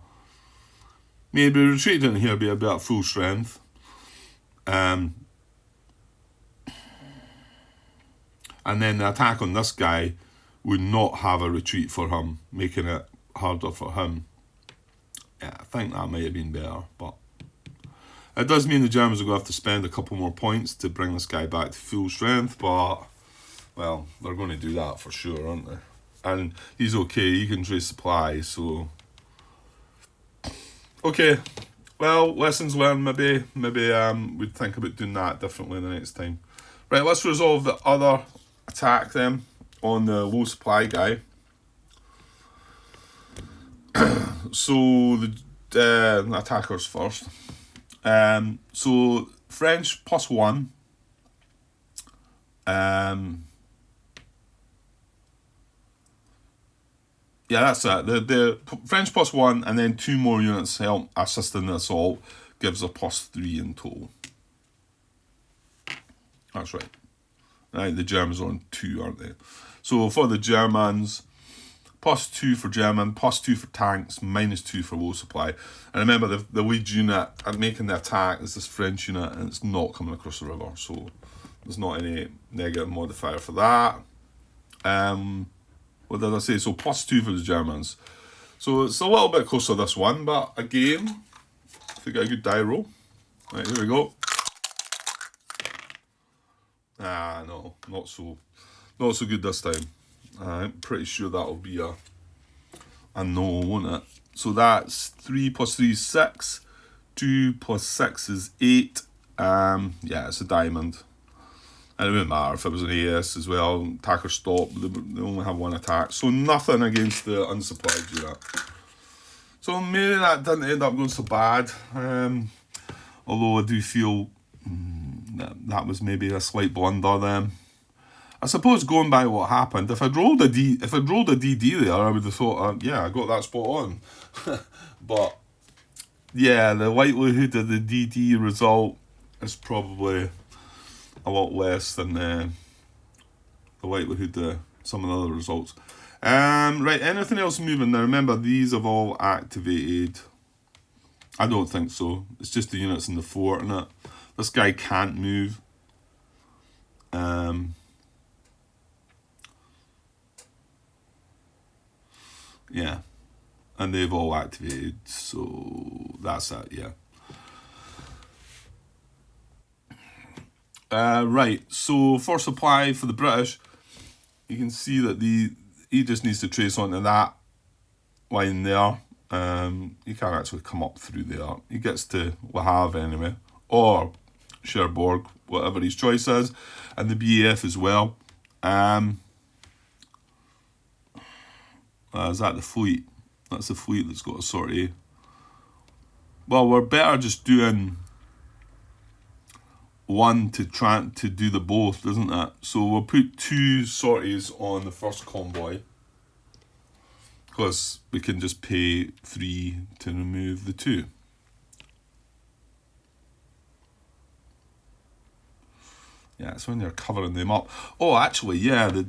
A: Maybe retreated into here, be a bit at full strength. And then the attack on this guy would not have a retreat for him, making it harder for him. Yeah, I think that might have been better, but it does mean the Germans are going to have to spend a couple more points to bring this guy back to full strength, but, well, they're going to do that for sure, aren't they? And he's okay, he can trace supplies, so... Okay, well, lessons learned, maybe we'd think about doing that differently the next time. Right, let's resolve the other attack then on the low supply guy. So the attackers first. So French +1. Yeah, that's it. The French +1 and then 2 more units help assist in the assault gives a +3 in total. That's right. Right, the Germans are on 2, aren't they? So for the Germans, +2 for German, +2 for tanks, -2 for low supply. And remember, the lead unit at making the attack is this French unit, and it's not coming across the river, so there's not any negative modifier for that. What did I say? So +2 for the Germans. So it's a little bit closer this one, but again, if we get a good die roll. Right, here we go. No, not so good this time. I'm pretty sure that'll be a no, won't it? So that's 3 + 3 is 6. 2 + 6 is 8. Yeah, it's a diamond. And it wouldn't matter if it was an AS as well. Attacker stop. They only have 1 attack. So nothing against the unsupplied unit. So maybe that didn't end up going so bad. Although I do feel that was maybe a slight blunder then. I suppose going by what happened, if I'd rolled a DD there, I would have thought, yeah, I got that spot on. But yeah, the likelihood of the DD result is probably a lot less than the likelihood of some of the other results. Right, anything else moving? Now remember, these have all activated. I don't think so. It's just the units in the fort, innit? This guy can't move. Yeah, and they've all activated, so that's that, yeah. Right, so for supply for the British, you can see that he just needs to trace onto that line there. He can't actually come up through there. He gets to Le Havre anyway, or Cherbourg, whatever his choice is, and the BAF as well. Is that the fleet? That's the fleet that's got a sortie. Well, we're better just doing one to try to do the both, isn't it? So we'll put 2 sorties on the first convoy, because we can just pay 3 to remove the 2. Yeah, it's when they're covering them up. Oh, actually, yeah, that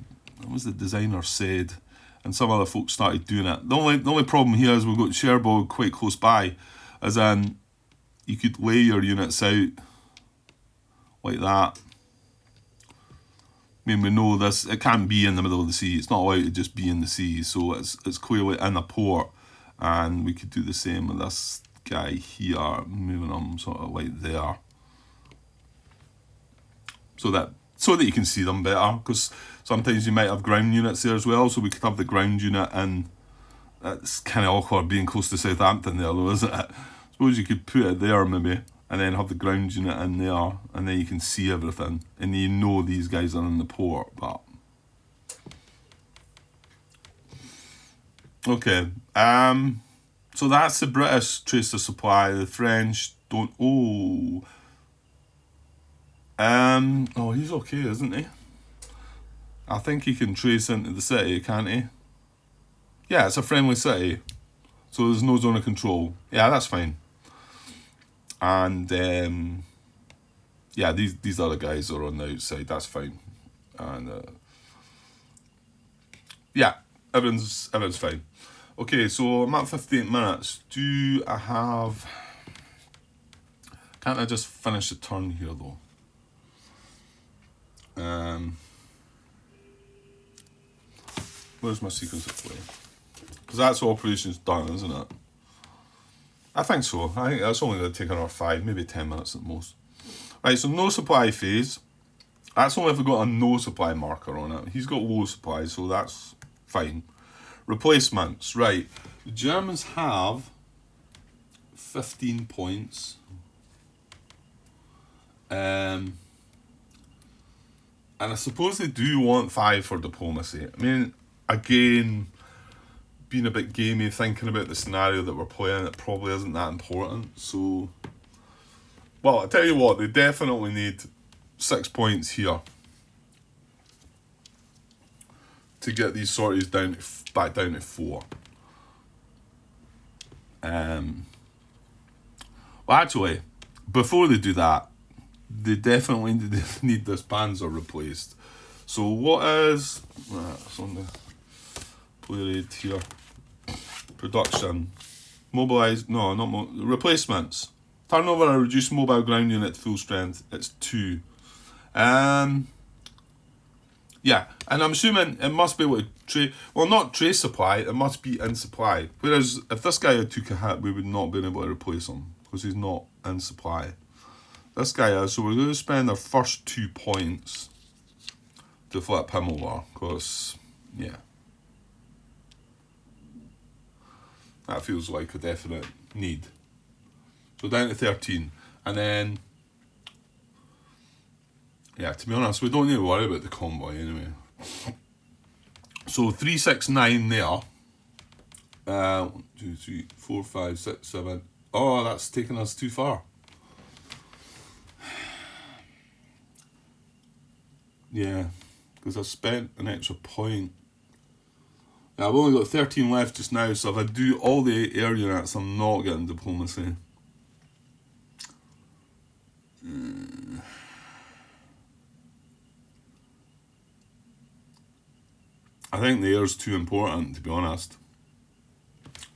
A: was the designer said, and some other folks started doing it. The only problem here is we've got Cherbourg quite close by, as in you could lay your units out like that. I mean, we know this, it can't be in the middle of the sea. It's not allowed to just be in the sea, so it's clearly in a port, and we could do the same with this guy here, moving them sort of like there, so that you can see them better, because sometimes you might have ground units there as well, so we could have the ground unit in. It's kind of awkward being close to Southampton there though, isn't it? Suppose you could put it there maybe, and then have the ground unit in there, and then you can see everything, and you know these guys are in the port. But okay, so that's the British trace the supply. The French don't. Oh, he's okay, isn't he? I think he can trace into the city, can't he? Yeah, it's a friendly city, so there's no zone of control. Yeah, that's fine. And yeah, these other guys are on the outside. That's fine. And yeah, everyone's fine. Okay, so I'm at 58 minutes. Do I have? Can't I just finish the turn here though? Where's my sequence of play? Because that's operations done, isn't it? I think so. I think that's only going to take another 5, maybe 10 minutes at most. Right, so no supply phase. That's only if we've got a no supply marker on it. He's got low supply, so that's fine. Replacements. Right, the Germans have 15 points. And I suppose they do want 5 for diplomacy. I mean, again, being a bit gamey, thinking about the scenario that we're playing, it probably isn't that important. So, well, I tell you what, they definitely need 6 points here to get these sorties back down to 4. Well, actually, before they do that, they definitely need this Panzer replaced. So what is... it's on the play rate here. Production. Mobilised... No, not replacements. Turnover a reduced mobile ground unit to full strength. It's 2. Yeah, and I'm assuming it must be able to trade... Well, not trade supply, it must be in supply. Whereas, if this guy had took a hit, we would not have been able to replace him, because he's not in supply. This guy is, so we're going to spend our first 2 points to flip him over, because, yeah. That feels like a definite need. So down to 13. And then... Yeah, to be honest, we don't need to worry about the convoy anyway. So 369 there. 1, 2, 3, 4, 5, 6, 7. Oh, that's taken us too far. Yeah, because I spent an extra point. Yeah, I've only got 13 left just now, so if I do all the air units, I'm not getting diplomacy. I think the air's too important, to be honest.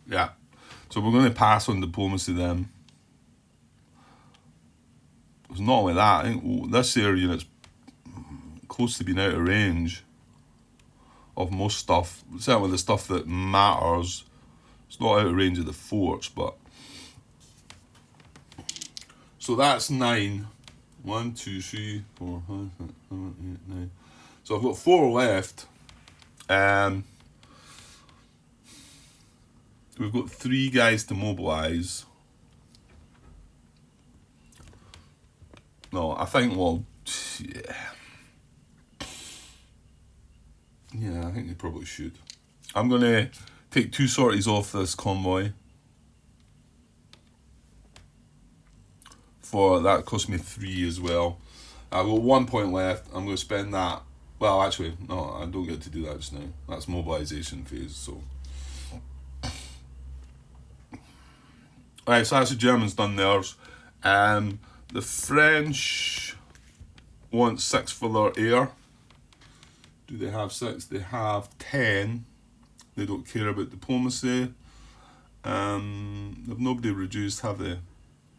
A: Yeah. So we're going to pass on diplomacy then. It's not only that, I think this air unit's close to being out of range of most stuff. Certainly the stuff that matters. It's not out of range of the forts, but... So that's 9. 1, 2, 3, 4, 5, 6, 7, 8, 9. So I've got 4 left. We've got 3 guys to mobilise. No, I think, well, yeah. Yeah, I think they probably should. I'm going to take 2 sorties off this convoy. For that cost me 3 as well. I've got 1 point left. I'm going to spend that. Well, actually, no, I don't get to do that just now. That's mobilisation phase, so. Right, so that's the Germans done theirs. The French want 6 for their air. Do they have 6? They have 10. They don't care about diplomacy. They've nobody reduced, have they?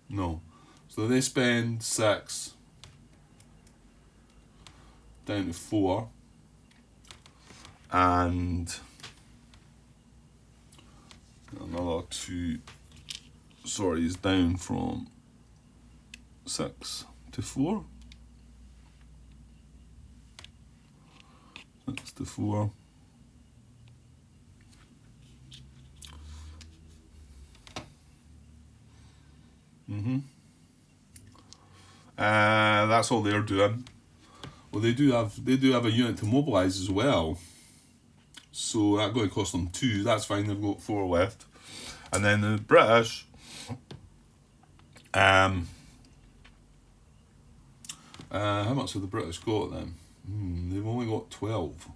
A: No. So they spend 6 down to 4, and another 2 sorties down from 6 to 4. 6 to 4. That's all they're doing. Well, they do have a unit to mobilise as well. So that's going to cost them 2. That's fine. They've got 4 left. And then the British, how much have the British got then? They've only got 12.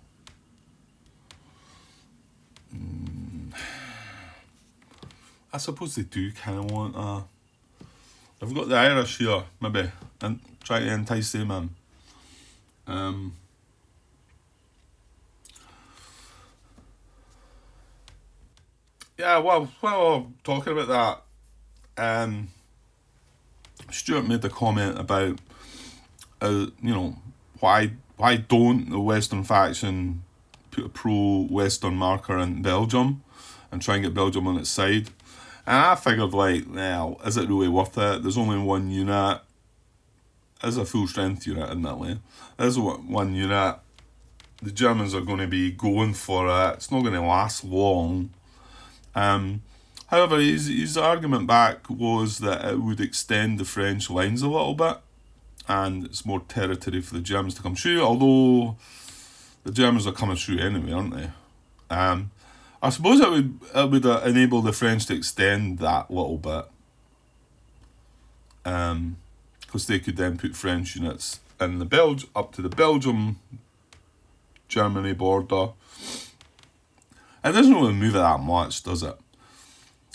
A: I suppose they do kind of want a... I've got the Irish here, maybe, and try to entice them in. Yeah, well, while I'm talking about that, Stuart made the comment about, why don't the Western faction put a pro-Western marker in Belgium and try and get Belgium on its side? And I figured, like, well, is it really worth it? There's only 1 unit. It's a full strength unit, admittedly. There's 1 unit. The Germans are going to be going for it. It's not going to last long. However, his argument back was that it would extend the French lines a little bit, and it's more territory for the Germans to come through, although the Germans are coming through anyway, aren't they? I suppose it would enable the French to extend that little bit, because they could then put French units in the up to the Belgium-Germany border. It doesn't really move it that much, does it?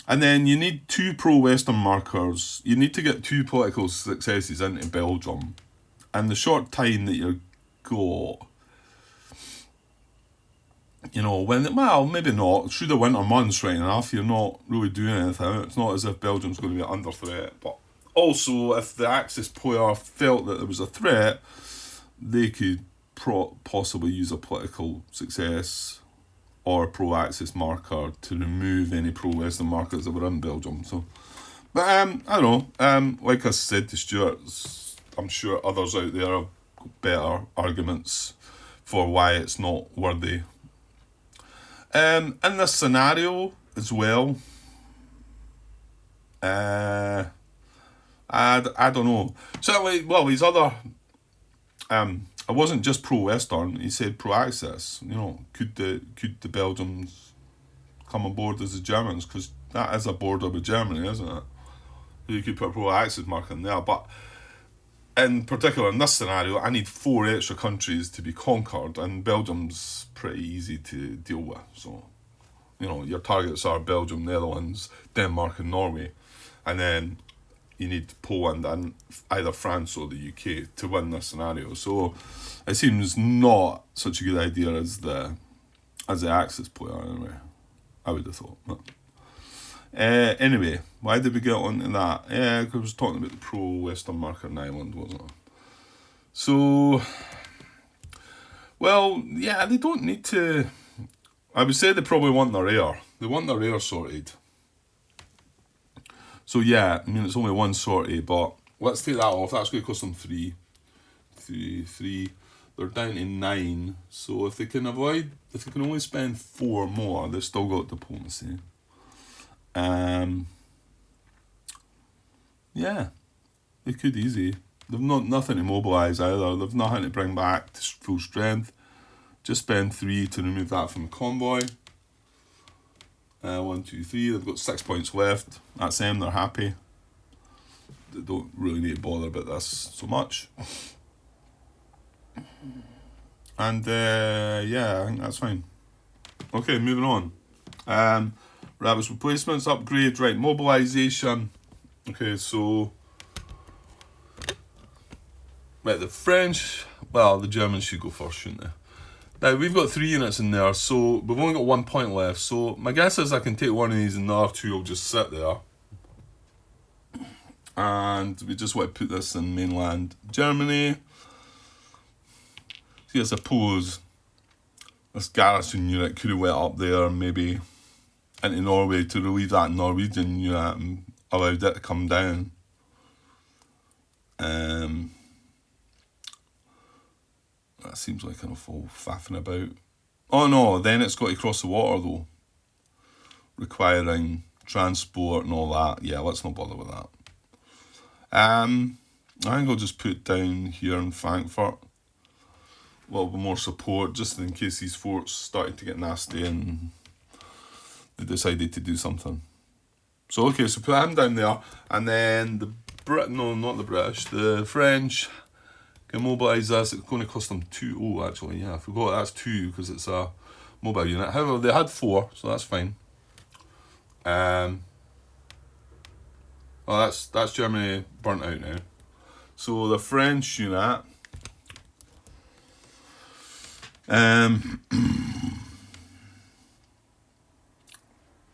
A: And then you need 2 pro-Western markers. You need to get 2 political successes into Belgium. And the short time that you've got, you know, well, maybe not. Through the winter months, right enough, you're not really doing anything. It's not as if Belgium's going to be under threat. But also, if the Axis player felt that there was a threat, they could possibly use a political success or a pro-Axis marker to remove any pro-Western markers that were in Belgium. So, but I don't know. Like I said to Stuart, I'm sure others out there have better arguments for why it's not worthy. In this scenario as well, I don't know. Certainly, well, these other, it wasn't just pro-Western. He said pro-Axis. You know, could the Belgians come on board as the Germans? Because that is a border with Germany, isn't it? You could put a pro-Axis mark in there, but in particular in this scenario, I need 4 extra countries to be conquered, and Belgium's pretty easy to deal with. So, you know, your targets are Belgium, Netherlands, Denmark, and Norway, and then you need Poland and either France or the UK to win this scenario. So it seems not such a good idea as the Axis player, anyway. I would have thought. Anyway, why did we get on to that? Yeah, because I was talking about the pro-Western marker in Ireland, wasn't it? So, well, yeah, they don't need to. I would say they probably want their air. They want their air sorted. So yeah, I mean, it's only 1 sortie, but let's take that off. That's going to cost them 3. They're down to 9. So if they can only spend 4 more, they've still got diplomacy. Yeah, they could easy. They've nothing to mobilise either. They've nothing to bring back to full strength. Just spend 3 to remove that from the convoy. 1, 2, 3. They've got 6 points left. That's them. They're happy. They don't really need to bother about this so much. And yeah, I think that's fine. Okay, moving on. Rabbit's replacements, upgrade, right, mobilisation. Okay, so right, the French, well, the Germans should go first, shouldn't they? Now, we've got 3 units in there, so we've only got 1 point left. So my guess is I can take one of these and the other 2 will just sit there. And we just want to put this in mainland Germany. See, I suppose this garrison unit could have went up there, maybe into Norway to relieve that Norwegian unit and allowed it to come down. That seems like an awful faffing about. Oh no, then it's got to cross the water though, requiring transport and all that. Yeah, let's not bother with that. I think I'll just put down here in Frankfurt a little bit more support, just in case these forts started to get nasty and they decided to do something. So okay, so put him down there, and then the French can mobilise this. It's going to cost them 2. Oh, actually, yeah, I forgot that's 2 because it's a mobile unit. However, they had 4, so that's fine. Well, that's Germany burnt out now. So the French unit,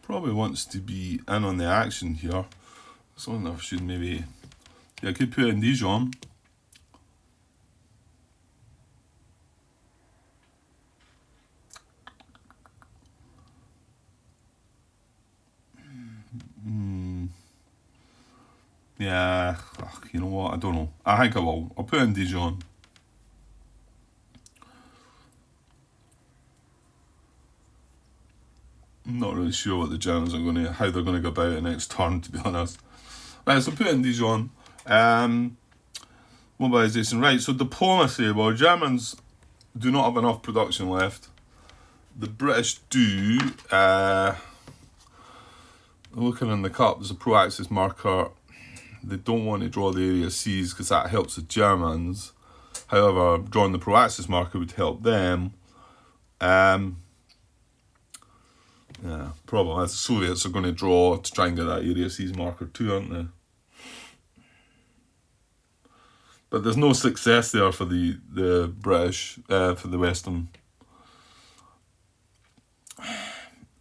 A: probably wants to be in on the action here. So I should maybe, yeah, I could put in Dijon. Yeah, you know what, I don't know. I think I will. I'll put in Dijon. I'm not really sure what the Germans are how they're going to go about it next turn, to be honest. Right, so put in Dijon. Mobilisation. Right, so diplomacy. Well, Germans do not have enough production left. The British do. Looking in the cup, there's a pro-Axis marker. They don't want to draw the area C's because that helps the Germans. However, drawing the pro-Axis marker would help them. Yeah, problem is the Soviets are going to draw to try and get that Area C's marker too, aren't they? But there's no success there for the British, for the Western.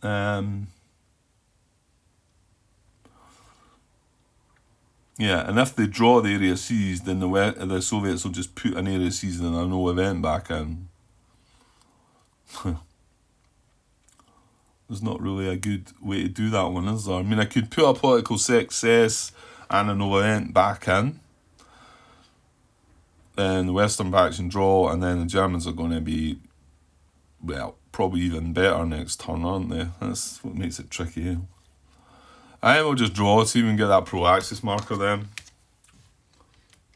A: Yeah, and if they draw the Area C's, then the Soviets will just put an Area C's and a no event back in. There's not really a good way to do that one, is there? I mean, I could put a political success and a no event back in. Then the Western faction draw, and then the Germans are going to be, well, probably even better next turn, aren't they? That's what makes it tricky. I think we'll just draw, see if we can get that pro-axis marker then.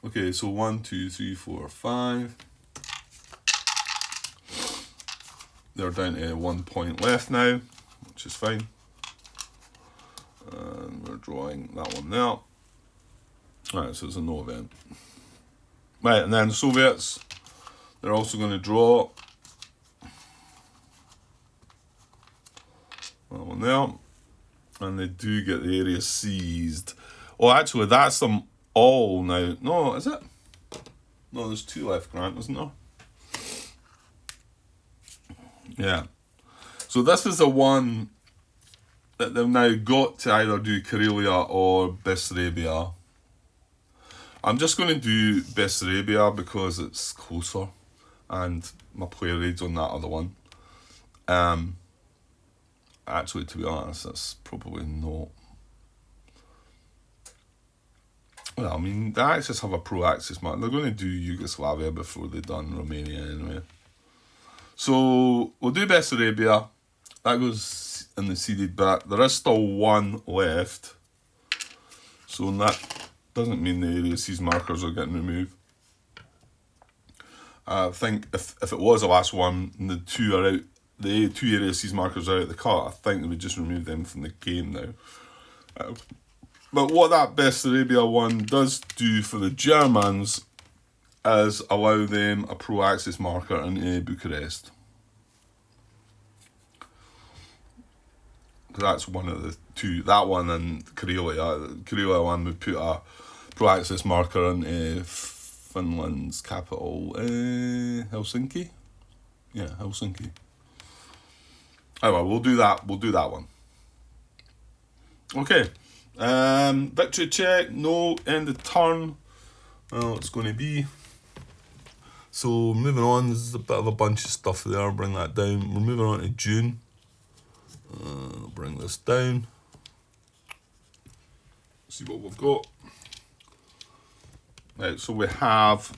A: Okay, so 1, 2, 3, 4, 5. They're down to 1 point left now, which is fine. And we're drawing that one there. Alright, so it's a no event. Right, and then the Soviets, they're also going to draw that one there. And they do get the area seized. Oh, actually, that's them all now. No, is it? No, there's 2 left, Grant, isn't there? Yeah. So this is the one that they've now got to either do Karelia or Bessarabia. I'm just going to do Bessarabia because it's closer, and my player raid's on that other one. Actually, to be honest, that's probably not. Well, I mean, the Axis have a pro-Axis mark. They're going to do Yugoslavia before they've done Romania anyway. So we'll do Bessarabia. That goes in the seeded back. There is still 1 left. So that doesn't mean the Area C's markers are getting removed. I think if it was the last one and the 2 are out, the 2 Area C's markers are out of the cut, I think they would just remove them from the game now. But what that Bessarabia one does do for the Germans is allow them a pro-Axis marker in Bucharest. Because that's one of the 2. That one and Karelia. The Karelia one would put a pro-Axis marker in Finland's capital, Helsinki. Yeah, Helsinki. Anyway, we'll do that. We'll do that one. Okay. Victory check. No. End of turn. Well, it's going to be. So moving on. There's a bit of a bunch of stuff there. Bring that down. We're moving on to June. I'll bring this down. See what we've got. Right. So we have.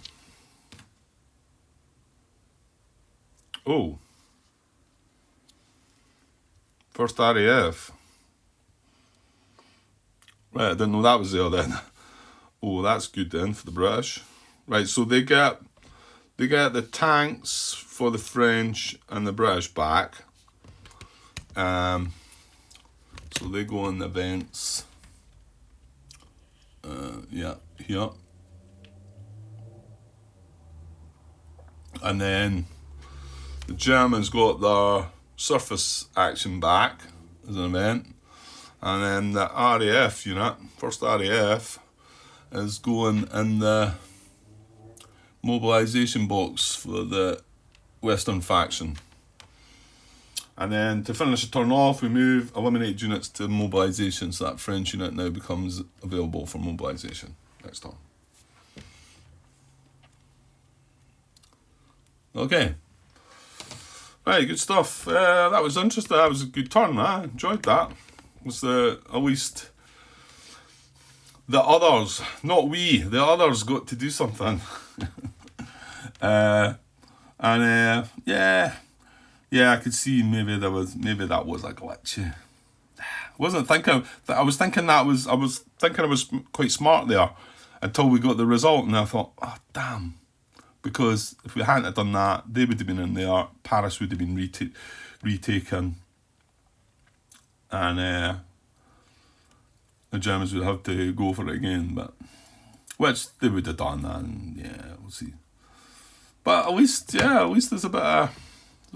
A: Oh. First RAF. Right, I didn't know that was there then. Oh, that's good then for the British. Right, so they get the tanks for the French and the British back. So they go on the events. Yeah, here. And then the Germans got their surface action back as an event, and then the RAF unit, first RAF, is going in the mobilisation box for the Western faction. And then to finish the turn off, we move eliminated units to mobilisation, so that French unit now becomes available for mobilisation next turn. Okay. Right, good stuff. That was interesting. That was a good turn. I enjoyed that. It was at least the others, not we, the others got to do something. Yeah, I could see maybe that was a glitch. I was thinking I was quite smart there until we got the result, and I thought, oh damn. Because if we hadn't have done that, they would have been in there, Paris would have been retaken, and the Germans would have to go for it again, but which they would have done, and yeah, we'll see. But at least there's a bit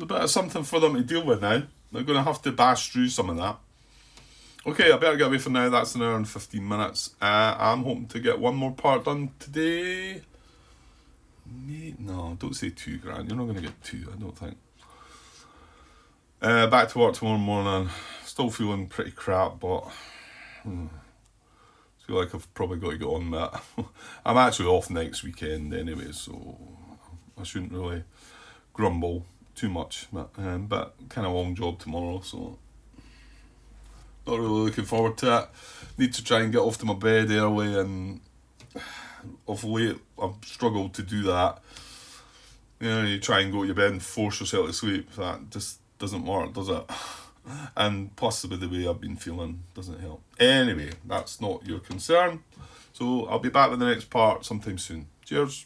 A: of something for them to deal with now. They're going to have to bash through some of that. Okay, I better get away for now. That's an hour and 15 minutes. I'm hoping to get one more part done today. No, don't say 2 grand. You're not going to get 2, I don't think. Back to work tomorrow morning. Still feeling pretty crap, but I feel like I've probably got to get on with it. I'm actually off next weekend anyway, so I shouldn't really grumble too much. But kind of long job tomorrow, so not really looking forward to it. Need to try and get off to my bed early, and of late I've struggled to do that. You know, you try and go to your bed and force yourself to sleep. That just doesn't work, does it? And possibly the way I've been feeling doesn't help. Anyway, that's not your concern. So I'll be back with the next part sometime soon. Cheers.